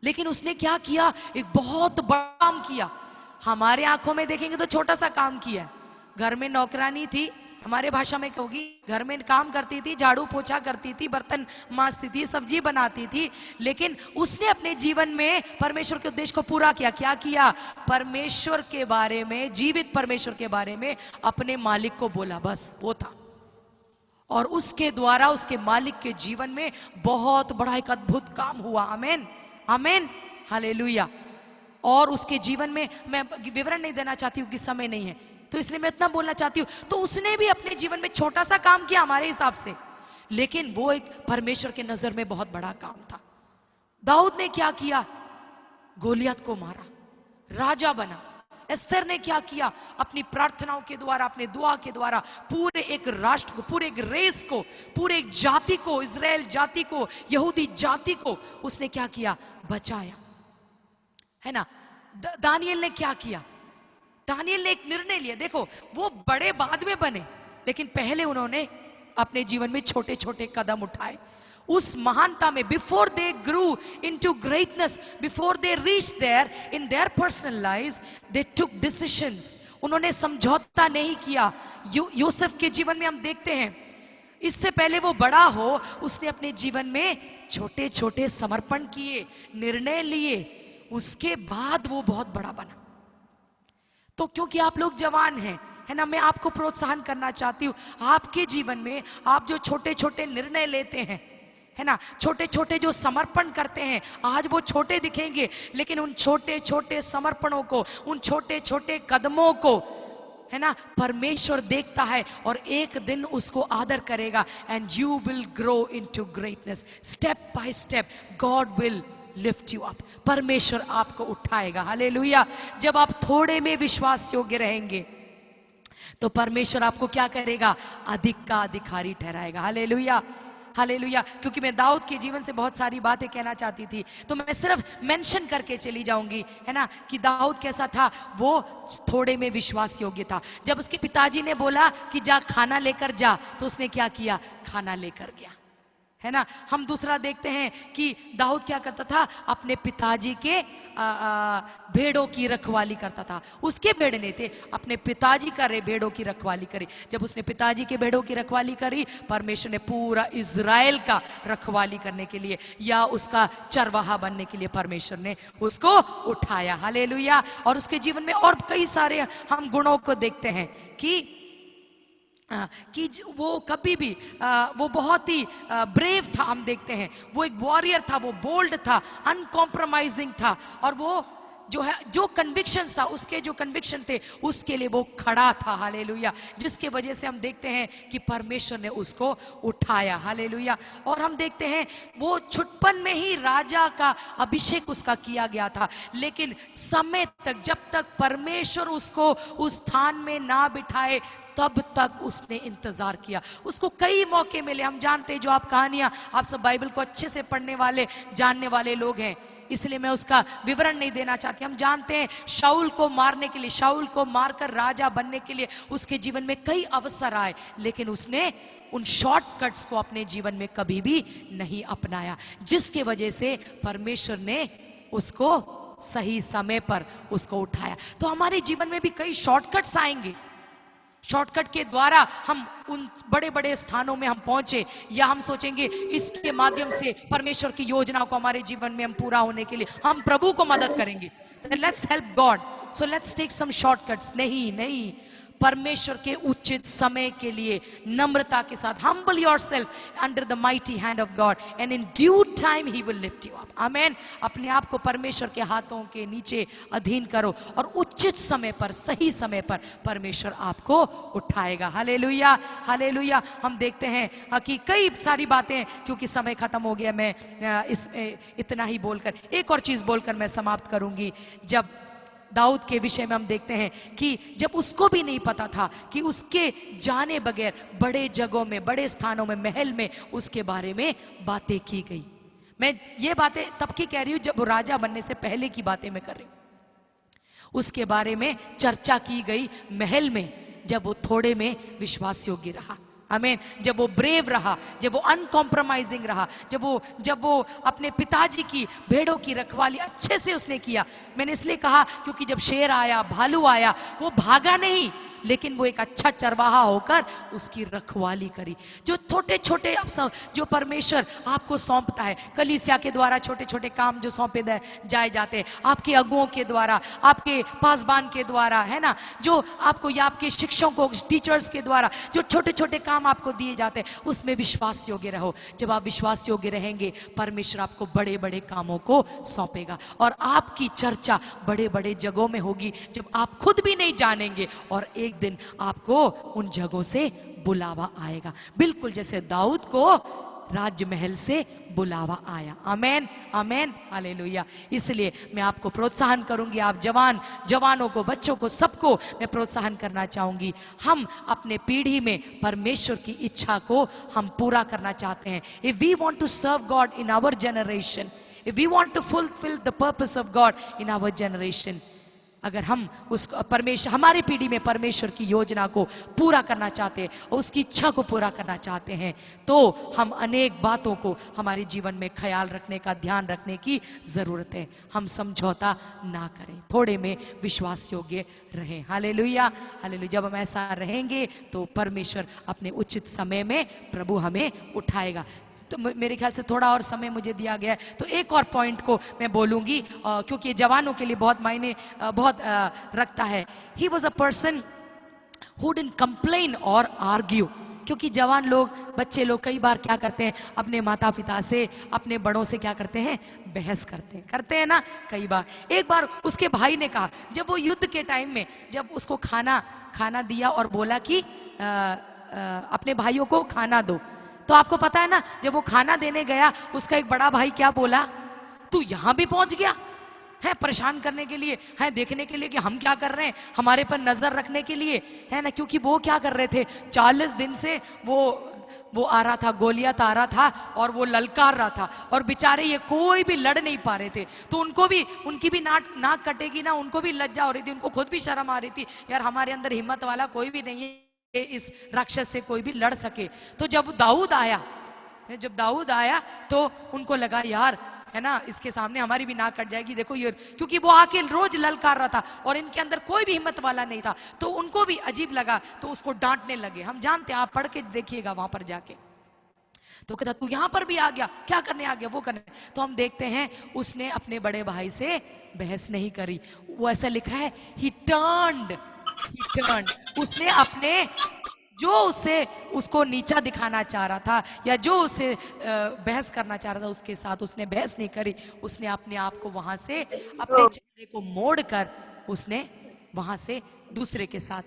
लेकिन उसने क्या किया, एक बहुत बड़ा काम किया। हमारे आंखों में देखेंगे तो छोटा सा काम किया। घर में नौकरानी थी, हमारे भाषा में कहोगी, घर में काम करती थी, झाड़ू पोछा करती थी, बर्तन मांजती थी, सब्जी बनाती थी, लेकिन उसने अपने जीवन में परमेश्वर के उद्देश्य को पूरा किया। क्या किया, परमेश्वर के बारे में, जीवित परमेश्वर के बारे में अपने मालिक को बोला, बस वो था। और उसके द्वारा उसके मालिक के जीवन में बहुत बड़ा एक अद्भुत काम हुआ। आमेन, आमेन, हालेलुया। और उसके जीवन में, मैं विवरण नहीं देना चाहती हूँ कि समय नहीं है, तो इसलिए मैं इतना बोलना चाहती हूँ, तो उसने भी अपने जीवन में छोटा सा काम किया हमारे हिसाब से, लेकिन वो एक परमेश्वर के नजर में बहुत बड़ा काम था। दाऊद ने क्या किया, गोलियत को मारा, राजा बना। एस्तर ने क्या किया, अपनी प्रार्थनाओं के द्वारा, अपने दुआ के द्वारा पूरे एक राष्ट्र को, पूरे एक रेस को, पूरे एक जाति को, इजराइल जाति को, यहूदी जाति को उसने क्या किया, बचाया, है ना। दानियल ने क्या किया, दानियल ने एक निर्णय लिया। देखो, वो बड़े बाद में बने, लेकिन पहले उन्होंने अपने जीवन में छोटे छोटे कदम उठाए उस महानता में। Before they grew into greatness, before they reach their in their personal lives, they took decisions. उन्होंने समझौता नहीं किया। यूसुफ के जीवन में हम देखते हैं, इससे पहले वो बड़ा हो, उसने अपने जीवन में छोटे छोटे समर्पण किए, निर्णय लिए, उसके बाद वो बहुत बड़ा बना। तो क्योंकि आप लोग जवान हैं, है ना, मैं आपको प्रोत्साहन करना चाहती हूँ, आपके जीवन में आप जो छोटे छोटे निर्णय लेते हैं, है ना, छोटे छोटे जो समर्पण करते हैं, आज वो छोटे दिखेंगे, लेकिन उन छोटे छोटे समर्पणों को, उन छोटे छोटे कदमों को, है ना, परमेश्वर देखता है और एक दिन उसको आदर करेगा। And you will grow into greatness, step by step God will lift you up. परमेश्वर आपको उठाएगा, हालेलुया। जब आप थोड़े में विश्वास योग्य रहेंगे तो परमेश्वर आपको क्या करेगा, अधिक का अधिकारी ठहराएगा, हालेलुया, हालेलुया। क्योंकि मैं दाऊद के जीवन से बहुत सारी बातें कहना चाहती थी, तो मैं सिर्फ मेंशन करके चली जाऊंगी, है ना, कि दाऊद कैसा था, वो थोड़े में विश्वास योग्य था। जब उसके पिताजी ने बोला कि जा खाना लेकर जा, तो उसने क्या किया, खाना लेकर गया, है ना। हम दूसरा देखते हैं कि दाऊद क्या करता था, अपने पिताजी के भेड़ों की रखवाली करता था। उसके भेड़ नहीं थे, अपने पिताजी का भेड़ों की रखवाली करी। जब उसने पिताजी के भेड़ों की रखवाली करी, परमेश्वर ने पूरा इज़राइल का रखवाली करने के लिए या उसका चरवाहा बनने के लिए परमेश्वर ने उसको उठाया। हालेलुया। और उसके जीवन में और कई सारे हम गुणों को देखते हैं कि वो कभी भी वो बहुत ही ब्रेव था। हम देखते हैं वो एक वॉरियर था, वो बोल्ड था, अनकॉम्प्रोमाइजिंग था, और वो जो है जो कन्विक्शंस था, उसके जो कन्विक्शन थे उसके लिए वो खड़ा था। हालेलुया। जिसके वजह से हम देखते हैं कि परमेश्वर ने उसको उठाया। हालेलुया। और हम देखते हैं वो छुटपन में ही राजा का अभिषेक उसका किया गया था, लेकिन समय तक जब तक परमेश्वर उसको उस स्थान में ना बिठाए तब तक उसने इंतजार किया। उसको कई मौके मिले। हम जानते हैं, जो आप कहानियां, आप सब बाइबल को अच्छे से पढ़ने वाले जानने वाले लोग हैं, इसलिए मैं उसका विवरण नहीं देना चाहती। हम जानते हैं शाऊल को मारने के लिए, शाऊल को मारकर राजा बनने के लिए उसके जीवन में कई अवसर आए, लेकिन उसने उन शॉर्टकट्स को अपने जीवन में कभी भी नहीं अपनाया, जिसके वजह से परमेश्वर ने उसको सही समय पर उसको उठाया। तो हमारे जीवन में भी कई शॉर्टकट्स आएंगे। शॉर्टकट के द्वारा हम उन बड़े बड़े स्थानों में हम पहुंचे, या हम सोचेंगे इसके माध्यम से परमेश्वर की योजना को हमारे जीवन में हम पूरा होने के लिए हम प्रभु को मदद करेंगे। Let's help God, so let's take some shortcuts. नहीं नहीं, परमेश्वर के उचित समय के लिए नम्रता के साथ humble yourself under the mighty hand of God and in due time he will lift you up. आमेन। अपने आप को परमेश्वर के हाथों के नीचे अधीन करो और उचित समय पर, सही समय पर परमेश्वर आपको उठाएगा। Hallelujah, hallelujah. हम देखते हैं कि कई सारी बातें, क्योंकि समय खत्म हो गया, मैं इतना ही बोलकर एक और चीज बोलकर मैं समाप्त करूंगी। जब दाऊद के विषय में हम देखते हैं कि जब उसको भी नहीं पता था कि उसके जाने बगैर बड़े जगहों में, बड़े स्थानों में, महल में उसके बारे में बातें की गई। मैं ये बातें तब की कह रही हूं जब वो राजा बनने से पहले की बातें मैं कर रही हूं। उसके बारे में चर्चा की गई महल में, जब वो थोड़े में विश्वास योग्य रहा। आमीन। जब वो ब्रेव रहा, जब वो अनकॉम्प्रोमाइजिंग रहा, जब वो अपने पिताजी की भेड़ों की रखवाली अच्छे से उसने किया। मैंने इसलिए कहा क्योंकि जब शेर आया, भालू आया, वो भागा नहीं, लेकिन वो एक अच्छा चरवाहा होकर उसकी रखवाली करी। जो छोटे छोटे जो परमेश्वर आपको सौंपता है, कलीसिया के द्वारा छोटे छोटे काम जो सौंपे जाए जाते हैं, आपके अगुओं के द्वारा, आपके पासबान के द्वारा, है ना, जो आपको या आपके शिक्षकों, टीचर्स के द्वारा जो छोटे छोटे काम आपको दिए जाते हैं, उसमें विश्वास योग्य रहो। जब आप विश्वास योग्य रहेंगे, परमेश्वर आपको बड़े बड़े कामों को सौंपेगा और आपकी चर्चा बड़े बड़े जगहों में होगी, जब आप खुद भी नहीं जानेंगे, और एक दिन आपको उन जगहों से बुलावा आएगा, बिल्कुल जैसे दाऊद को राजमहल से बुलावा आया। आमेन, आमेन, हालेलुया। इसलिए मैं आपको प्रोत्साहन करूंगी, आप जवानों को, बच्चों को, सबको मैं प्रोत्साहन करना चाहूंगी। हम अपने पीढ़ी में परमेश्वर की इच्छा को हम पूरा करना चाहते हैं। If we want to serve God in our generation, if we want to fulfil the purpose of God in our generation, अगर हम उस परमेश्वर, हमारे पीढ़ी में परमेश्वर की योजना को पूरा करना चाहते हैं और उसकी इच्छा को पूरा करना चाहते हैं, तो हम अनेक बातों को हमारे जीवन में ख्याल रखने का, ध्यान रखने की जरूरत है। हम समझौता ना करें, थोड़े में विश्वास योग्य रहें। Hallelujah, hallelujah. जब हम ऐसा रहेंगे तो परमेश्वर अपने उचित समय में प्रभु हमें उठाएगा। तो मेरे ख्याल से थोड़ा और समय मुझे दिया गया है, तो एक और पॉइंट को मैं बोलूंगी, क्योंकि ये जवानों के लिए बहुत मायने बहुत रखता है। He was a person who didn't complain और आर्ग्यू। क्योंकि जवान लोग, बच्चे लोग कई बार क्या करते हैं, अपने माता पिता से, अपने बड़ों से क्या करते हैं, बहस करते हैं ना। कई बार, एक बार उसके भाई ने कहा, जब वो युद्ध के टाइम में जब उसको खाना दिया और बोला कि अपने भाइयों को खाना दो, तो आपको पता है ना, जब वो खाना देने गया, उसका एक बड़ा भाई क्या बोला, तू यहां भी पहुंच गया है परेशान करने के लिए, है देखने के लिए कि हम क्या कर रहे हैं, हमारे पर नजर रखने के लिए, है ना। क्योंकि वो क्या कर रहे थे, 40 दिन से वो आ रहा था, गोलियात आ रहा था और वो ललकार रहा था, और बेचारे ये कोई भी लड़ नहीं पा रहे थे। तो उनकी भी नाक कटेगी ना, उनको भी लज्जा हो रही थी, उनको खुद भी शर्म आ रही थी, यार हमारे अंदर हिम्मत वाला कोई भी नहीं है, इस राक्षस से कोई भी लड़ सके। तो जब दाऊद आया, जब दाऊद आया तो उनको लगा यार है ना, इसके सामने हमारी भी नाक कट जाएगी, देखो ये, क्योंकि वो आके रोज ललकार रहा था और इनके अंदर कोई भी हिम्मत वाला नहीं था, तो उनको भी अजीब लगा, तो उसको डांटने लगे। हम जानते हैं, आप पढ़ के देखिएगा वहां पर जाके, तो कहता तू यहां पर भी आ गया, क्या करने आ गया, वो करने। तो हम देखते हैं उसने अपने बड़े भाई से बहस नहीं करी, वो ऐसा लिखा है ही टर्न्ड, उसने अपने जो उसे उसको नीचा दिखाना चाह रहा था या जो उसे बहस करना चाह रहा था उसके साथ उसने बहस नहीं करी, उसने अपने आप को वहां से अपने चेहरे को मोड़ कर उसने वहां से दूसरे के साथ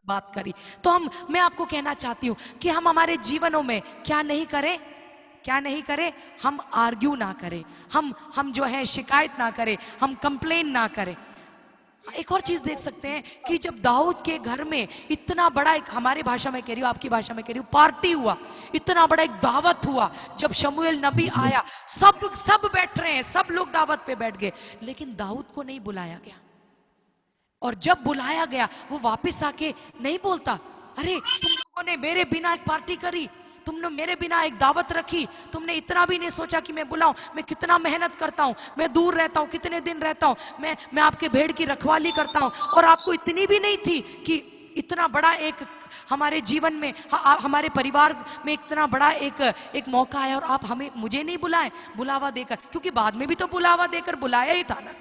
बात करी। तो मैं आपको कहना चाहती हूं कि हम हमारे जीवनों में क्या नहीं करें, हम आर्ग्यू ना करें, हम जो है शिकायत ना करें, हम कंप्लेन ना करें। एक और चीज देख सकते हैं कि जब दाऊद के घर में इतना बड़ा एक, हमारे भाषा में कह रही हूं, आपकी भाषा में कह रही हूं, पार्टी हुआ, इतना बड़ा एक दावत हुआ, जब शमूएल नबी आया, सब बैठ रहे हैं, सब लोग दावत पे बैठ गए, लेकिन दाऊद को नहीं बुलाया गया। और जब बुलाया गया वो वापस आके नहीं बोलता, अरे तुम लोगों ने मेरे बिना एक पार्टी करी, तुमने मेरे बिना एक दावत रखी, तुमने इतना भी नहीं सोचा कि मैं बुलाऊं, मैं कितना मेहनत करता हूं, मैं दूर रहता हूं, कितने दिन रहता हूं, मैं आपके भेड़ की रखवाली करता हूं, और आपको इतनी भी नहीं थी कि इतना बड़ा एक हमारे जीवन में, हमारे परिवार में इतना बड़ा एक मौका है और आप मुझे नहीं बुलाएं बुलावा देकर, क्योंकि बाद में भी तो बुलावा देकर बुलाया ही था ना,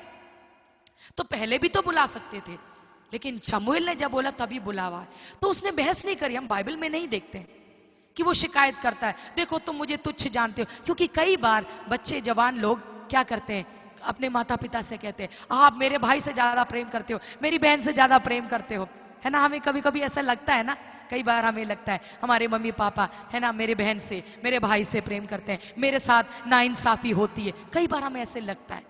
तो पहले भी तो बुला सकते थे, लेकिन शमूएल ने जब बोला तभी बुलावा है। तो उसने बहस नहीं करी। हम बाइबल में नहीं देखते हैं कि वो शिकायत करता है, देखो तुम मुझे तुच्छ जानते हो, क्योंकि कई बार बच्चे जवान लोग क्या करते हैं, अपने माता पिता से कहते हैं आप मेरे भाई से ज्यादा प्रेम करते हो, मेरी बहन से ज्यादा प्रेम करते हो, है ना। हमें कभी कभी ऐसा लगता है ना, कई बार हमें लगता है हमारे मम्मी पापा है ना मेरे बहन से मेरे भाई से प्रेम करते हैं, मेरे साथ नाइंसाफी होती है, कई बार हमें ऐसे लगता है।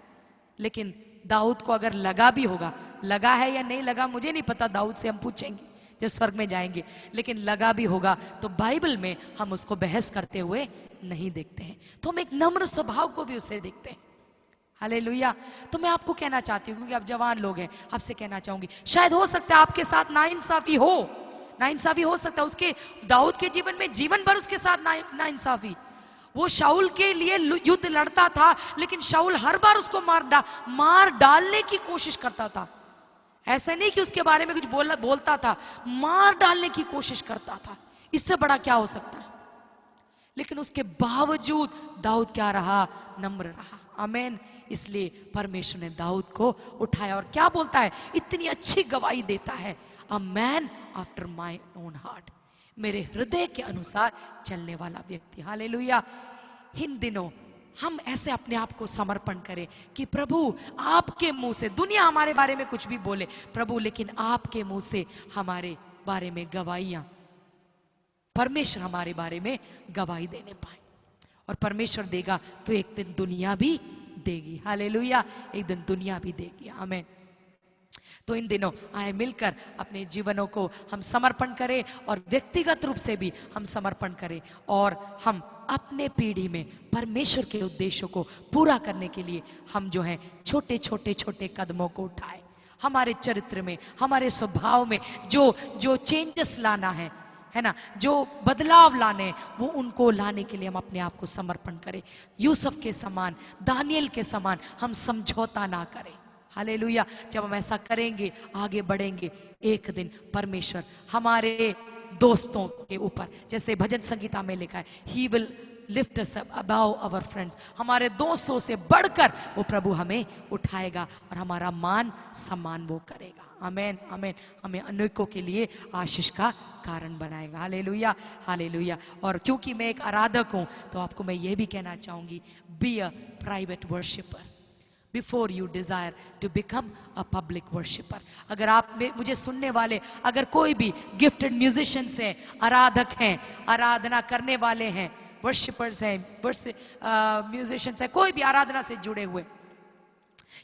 लेकिन दाऊद को अगर लगा भी होगा, लगा है या नहीं लगा मुझे नहीं पता, दाऊद से हम पूछेंगे जब स्वर्ग में जाएंगे, लेकिन लगा भी होगा तो बाइबल में हम उसको बहस करते हुए नहीं देखते हैं, तो हम एक नम्र स्वभाव को भी उसे देखते हैं। हालेलुया। तो मैं आपको कहना चाहती हूँ, क्योंकि आप जवान लोग हैं, आपसे कहना चाहूंगी, शायद हो सकता है आपके साथ नाइंसाफी हो सकता है, उसके दाऊद के जीवन में जीवन भर उसके साथ नाइंसाफी। वो शाऊल के लिए युद्ध लड़ता था, लेकिन शाऊल हर बार उसको मार डालने की कोशिश करता था। ऐसा नहीं कि उसके बारे में कुछ बोलता था, मार डालने की कोशिश करता था। इससे बड़ा क्या हो सकता है। लेकिन उसके बावजूद दाऊद क्या रहा, नम्र रहा। आमीन। इसलिए परमेश्वर ने दाऊद को उठाया और क्या बोलता है, इतनी अच्छी गवाही देता है, a man after my own heart, मेरे हृदय के अनुसार चलने वाला व्यक्ति। हालेलुया। इन दिनों हम ऐसे अपने आप को समर्पण करें कि प्रभु आपके मुंह से, दुनिया हमारे बारे में कुछ भी बोले प्रभु, लेकिन आपके मुंह से हमारे बारे में गवाहियां, परमेश्वर हमारे बारे में गवाही देने पाए। और परमेश्वर देगा तो एक दिन दुनिया भी देगी। हालेलुया। एक दिन दुनिया भी देगी। आमीन। तो इन दिनों आए मिलकर अपने जीवनों को हम समर्पण करें और व्यक्तिगत रूप से भी हम समर्पण करें, और हम अपने पीढ़ी में परमेश्वर के उद्देश्यों को पूरा करने के लिए हम जो है छोटे कदमों को उठाएं। हमारे चरित्र में, हमारे स्वभाव में जो चेंजेस लाना है ना, जो बदलाव लाने, वो उनको लाने के लिए हम अपने आप को समर्पण करें। यूसुफ के समान, दानियल के समान हम समझौता ना करें। हालेलुया। जब हम ऐसा करेंगे, आगे बढ़ेंगे, एक दिन परमेश्वर हमारे दोस्तों के ऊपर, जैसे भजन संगीता में लिखा है, he will lift us above our friends, हमारे दोस्तों से बढ़कर वो प्रभु हमें उठाएगा और हमारा मान सम्मान वो करेगा। आमीन आमीन। हमें अनेकों के लिए आशीष का कारण बनाएगा। Hallelujah hallelujah. और क्योंकि मैं एक आराधक हूं, तो आपको मैं ये भी कहना चाहूंगी, be a private worshipper before you desire to become a public worshipper. अगर आप मुझे सुनने वाले, अगर कोई भी गिफ्टेड म्यूजिशियंस हैं, आराधक हैं, आराधना करने वाले हैं, वर्शिपर्स हैं, म्यूजिशियंस हैं, कोई भी आराधना से जुड़े हुए,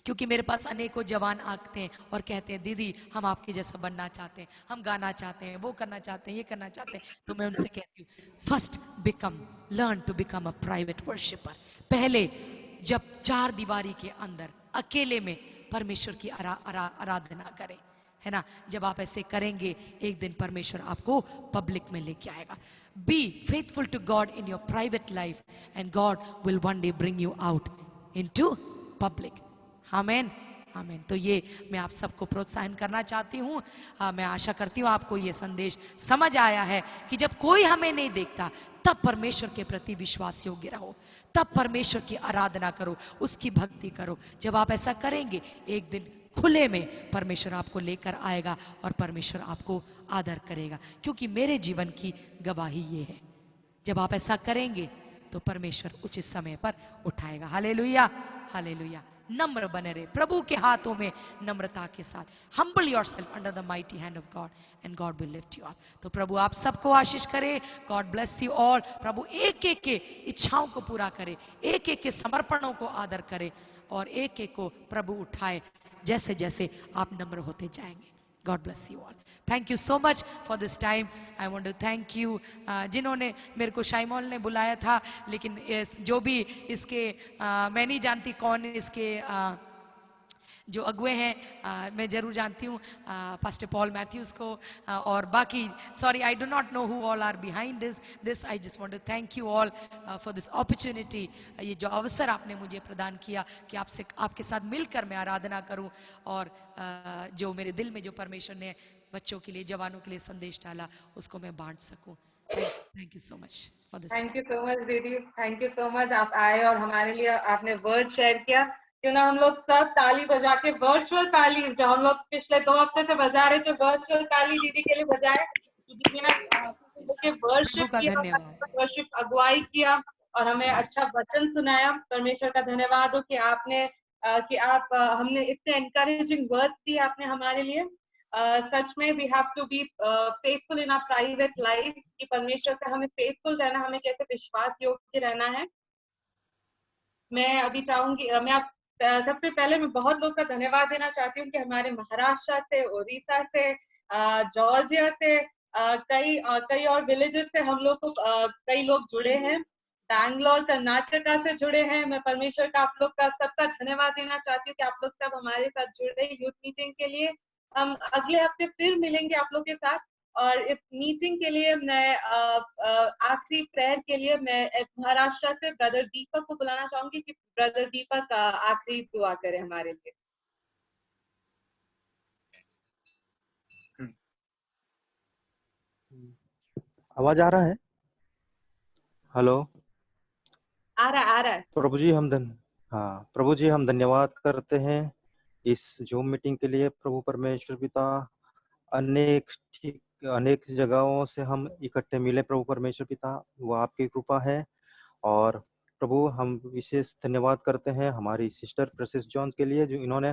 क्योंकि मेरे पास अनेकों जवान आते हैं और कहते हैं दीदी हम आपके जैसा बनना चाहते हैं, हम गाना चाहते हैं, वो करना चाहते हैं, ये करना चाहते हैं। तो मैं उनसे कहती हूँ, first learn to become a private worshipper. पहले जब चार दीवारी के अंदर अकेले में परमेश्वर की आराधना करें, है ना। जब आप ऐसे करेंगे एक दिन परमेश्वर आपको पब्लिक में लेके आएगा। Be faithful to God in your private life and God will one day bring you out into public. आमीन आमीन। तो ये मैं आप सबको प्रोत्साहन करना चाहती हूँ। मैं आशा करती हूँ आपको ये संदेश समझ आया है कि जब कोई हमें नहीं देखता तब परमेश्वर के प्रति विश्वास योग्य रहो, तब परमेश्वर की आराधना करो, उसकी भक्ति करो। जब आप ऐसा करेंगे एक दिन खुले में परमेश्वर आपको लेकर आएगा और परमेश्वर आपको आदर करेगा, क्योंकि मेरे जीवन की गवाही ये है। जब आप ऐसा करेंगे तो परमेश्वर उचित समय पर उठाएगा। Hallelujah hallelujah. नम्र बने रहे प्रभु के हाथों में, नम्रता के साथ। Humble yourself under the mighty hand of God and God will lift you up. तो प्रभु आप सबको आशीष करे। God bless you all. प्रभु एक एक के इच्छाओं को पूरा करे, एक एक के समर्पणों को आदर करे और एक एक को प्रभु उठाए जैसे जैसे आप नम्र होते जाएंगे। God bless you all. Thank you so much for this time. I want to thank you जिन्होंने मेरे को शाइमोल ने बुलाया था, लेकिन जो भी इसके मैं नहीं जानती कौन इसके जो अगुए हैं, मैं जरूर जानती हूँ पास्टर पॉल मैथ्यूज को और बाकी sorry I do not know who all are behind this I just want to thank you all for this opportunity. ये जो अवसर आपने मुझे प्रदान किया कि आपसे आपके साथ मिलकर मैं आराधना करूं और जो मेरे दिल में जो परमेश्वर ने बच्चों के लिए, जवानों के लिए संदेश डाला उसको मैं बांट सकूं। Thank you so much for this. Thank you so much दीदी, थैंक यू सो मच। आप आए और हमारे लिए आपने वर्ड शेयर किया। क्यों ना हम लोग सब ताली बजा के, वर्चुअल ताली जो हम लोग पिछले 2 हफ्ते से बजा रहे थे, वर्चुअल ताली दीदी के लिए बजाए। दीदी ने प्रभु वर्शिप का किया, धन्यवाद। वर्शिप अगुवाई किया और हमें अच्छा वचन सुनाया। परमेश्वर का धन्यवाद हो कि आपने हमने इतने एनकरेजिंग वर्ड दिए आपने हमारे लिए। सच में we have to be faithful in our private life, कि परमेश्वर से हमें फेथफुल रहना, हमें कैसे विश्वास योग्य रहना है। मैं अभी चाहूंगी सबसे पहले मैं बहुत लोग का धन्यवाद देना चाहती हूँ कि हमारे महाराष्ट्र से, उड़ीसा से, जॉर्जिया से, कई और विलेजेस से हम लोग को कई लोग जुड़े हैं। बैंगलोर, कर्नाटका से जुड़े हैं। मैं परमेश्वर का आप लोग का सबका धन्यवाद देना चाहती हूँ कि आप लोग सब हमारे साथ जुड़े यूथ मीटिंग के लिए। हम अगले हफ्ते फिर मिलेंगे आप लोग के साथ। और इस मीटिंग के लिए मैं आखिरी प्रेयर के लिए मैं महाराष्ट्र से ब्रदर दीपक को बुलाना चाहूंगी कि ब्रदर दीपक आखिरी दुआ करे हमारे लिए। आवाज आ रहा है? हेलो, आ रहा है। प्रभु जी प्रभु जी हम धन्यवाद करते हैं इस जूम मीटिंग के लिए। प्रभु परमेश्वर पिता, अनेक जगहों से हम इकट्ठे मिले प्रभु परमेश्वर पिता, वो आपकी कृपा है। और प्रभु हम विशेष धन्यवाद करते हैं हमारी सिस्टर प्रेसिस जॉन के लिए, जो इन्होंने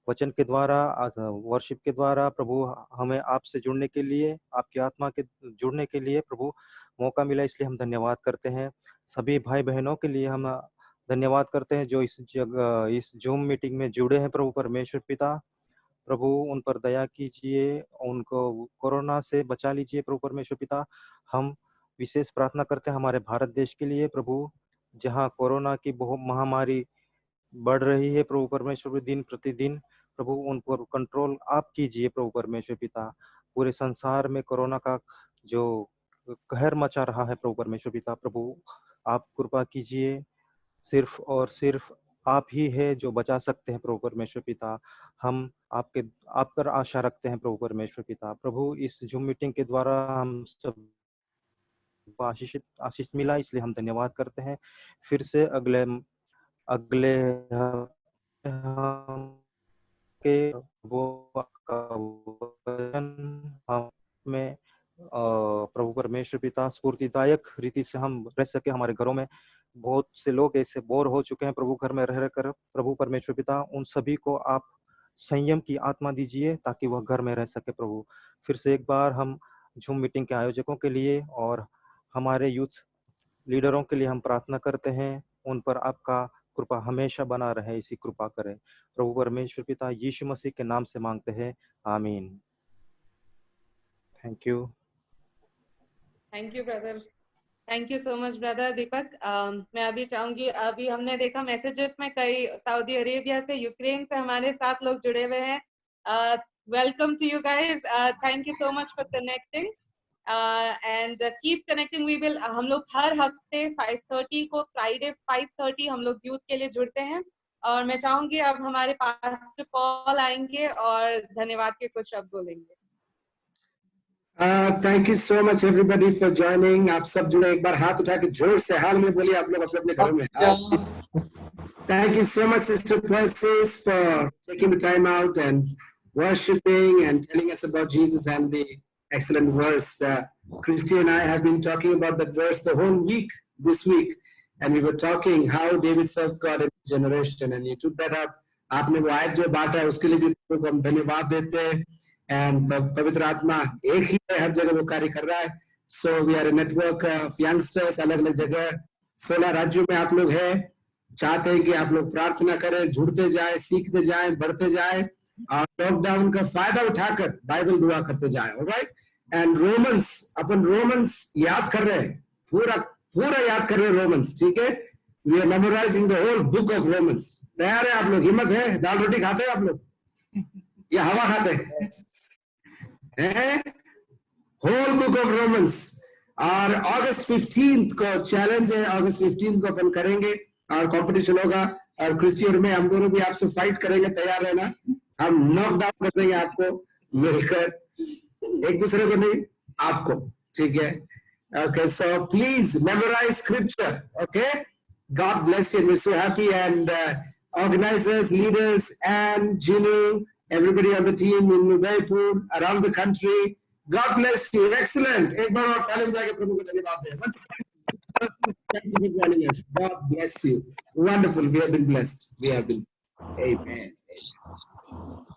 वचन के द्वारा, वर्शिप के द्वारा प्रभु हमें आपसे जुड़ने के लिए, आपकी आत्मा के जुड़ने के लिए प्रभु मौका मिला, इसलिए हम धन्यवाद करते हैं। सभी भाई बहनों के लिए हम धन्यवाद करते हैं जो इस जूम मीटिंग में जुड़े हैं प्रभु परमेश्वर पिता। प्रभु उन पर दया कीजिए, उनको कोरोना से बचा लीजिए प्रभु परमेश्वर पिता। हम विशेष प्रार्थना करते हैं हमारे भारत देश के लिए प्रभु, जहाँ कोरोना की बहुत महामारी बढ़ रही है प्रभु परमेश्वर, दिन प्रतिदिन प्रभु उन पर कंट्रोल आप कीजिए प्रभु परमेश्वर पिता। पूरे संसार में कोरोना का जो कहर मचा रहा है प्रभु परमेश्वर पिता, प्रभु आप कृपा कीजिए। सिर्फ और सिर्फ आप ही है जो बचा सकते हैं प्रभु परमेश्वर पिता। हम आप पर आशा रखते हैं प्रभु परमेश्वर पिता। प्रभु इस जूम मीटिंग के द्वारा हम सब आशीष मिला, इसलिए हम धन्यवाद करते हैं। फिर से अगले हम के वो आपका वचन हमें प्रभु परमेश्वर पिता स्फूर्तिदायक रीति से हम रह सके हमारे घरों में। बहुत से लोग ऐसे बोर हो चुके हैं प्रभु घर में रह कर, प्रभु परमेश्वर पिता उन सभी को आप संयम की आत्मा दीजिए ताकि वह घर में रह सके प्रभु। फिर से एक बार हम जूम मीटिंग के आयोजकों के लिए और हमारे यूथ लीडरों के लिए हम प्रार्थना करते हैं, उन पर आपका कृपा हमेशा बना रहे, इसी कृपा करें प्रभु परमेश्वर पिता, यीशु मसीह के नाम से मांगते हैं, आमीन। Thank you. Thank you brother, thank you so much brother Deepak. मैं अभी चाहूंगी, अभी हमने देखा मैसेजेस में कई सऊदी अरेबिया से, यूक्रेन से हमारे साथ लोग जुड़े हुए हैं। welcome to you guys. Thank you so much for connecting. And keep connecting. We will हम लोग हर हफ्ते 5:30 को Friday 5:30 हम लोग youth के लिए जुड़ते हैं और मैं चाहूंगी अब हमारे पास्टर पॉल आएंगे और धन्यवाद के कुछ शब्द बोलेंगे. Thank you so much everybody for joining. आप सब जुड़े एक बार हाथ उठा के जोर से हाल में बोलिए आप लोग अपने अपने घरों में. Thank you so much Sister Persis for taking the time out and worshiping and telling us about Jesus and the excellent verse. Christy and I have been talking about that verse the whole week this week, and we were talking how David served God in his generation, and you took that up. आपने वो आयत जो बांटा है उसके लिए भी हम धन्यवाद देते हैं. And पवित्र आत्मा एक ही है, हर जगह वो कार्य कर रहा है. So we are a network of youngsters, अलग अलग जगह 16 राज्यों में आप लोग हैं. चाहते हैं कि आप लोग प्रार्थना करें, जुड़ते जाएं, सीखते जाएं, बढ़ते जाएं और लॉकडाउन का फायदा उठाकर बाइबल दुआ करते जाएं. Alright. And Romans, upon Romans याद कर रहे हैं, पूरा याद कर रहे हैं रोमन्स. ठीक है. We are memorising the whole book of Romans. तैयार है आप लोग? हिम्मत है? दाल रोटी खाते हैं आप लोग या हवा खाते हैं? Whole book of Romans. और अगस्त 15 को चैलेंज है. अगस्त 15 को अपन करेंगे और कंपटीशन होगा और क्रिस्टी और मैं हम दोनों भी आपसे फाइट करेंगे. तैयार रहना. हम नॉकडाउन कर देंगे आपको मिलकर, एक दूसरे को नहीं, आपको. ठीक है. Okay, so please memorize scripture. Okay, God bless you. We're so happy, and organizers, leaders, and Ginny, everybody on the team in Udaipur, around the country. God bless you. Excellent. एक बार और ताली बजा के प्रभु को धन्यवाद दें. Once again, thank you for joining us. God bless you. Wonderful. We have been blessed. We have been. Amen. Amen.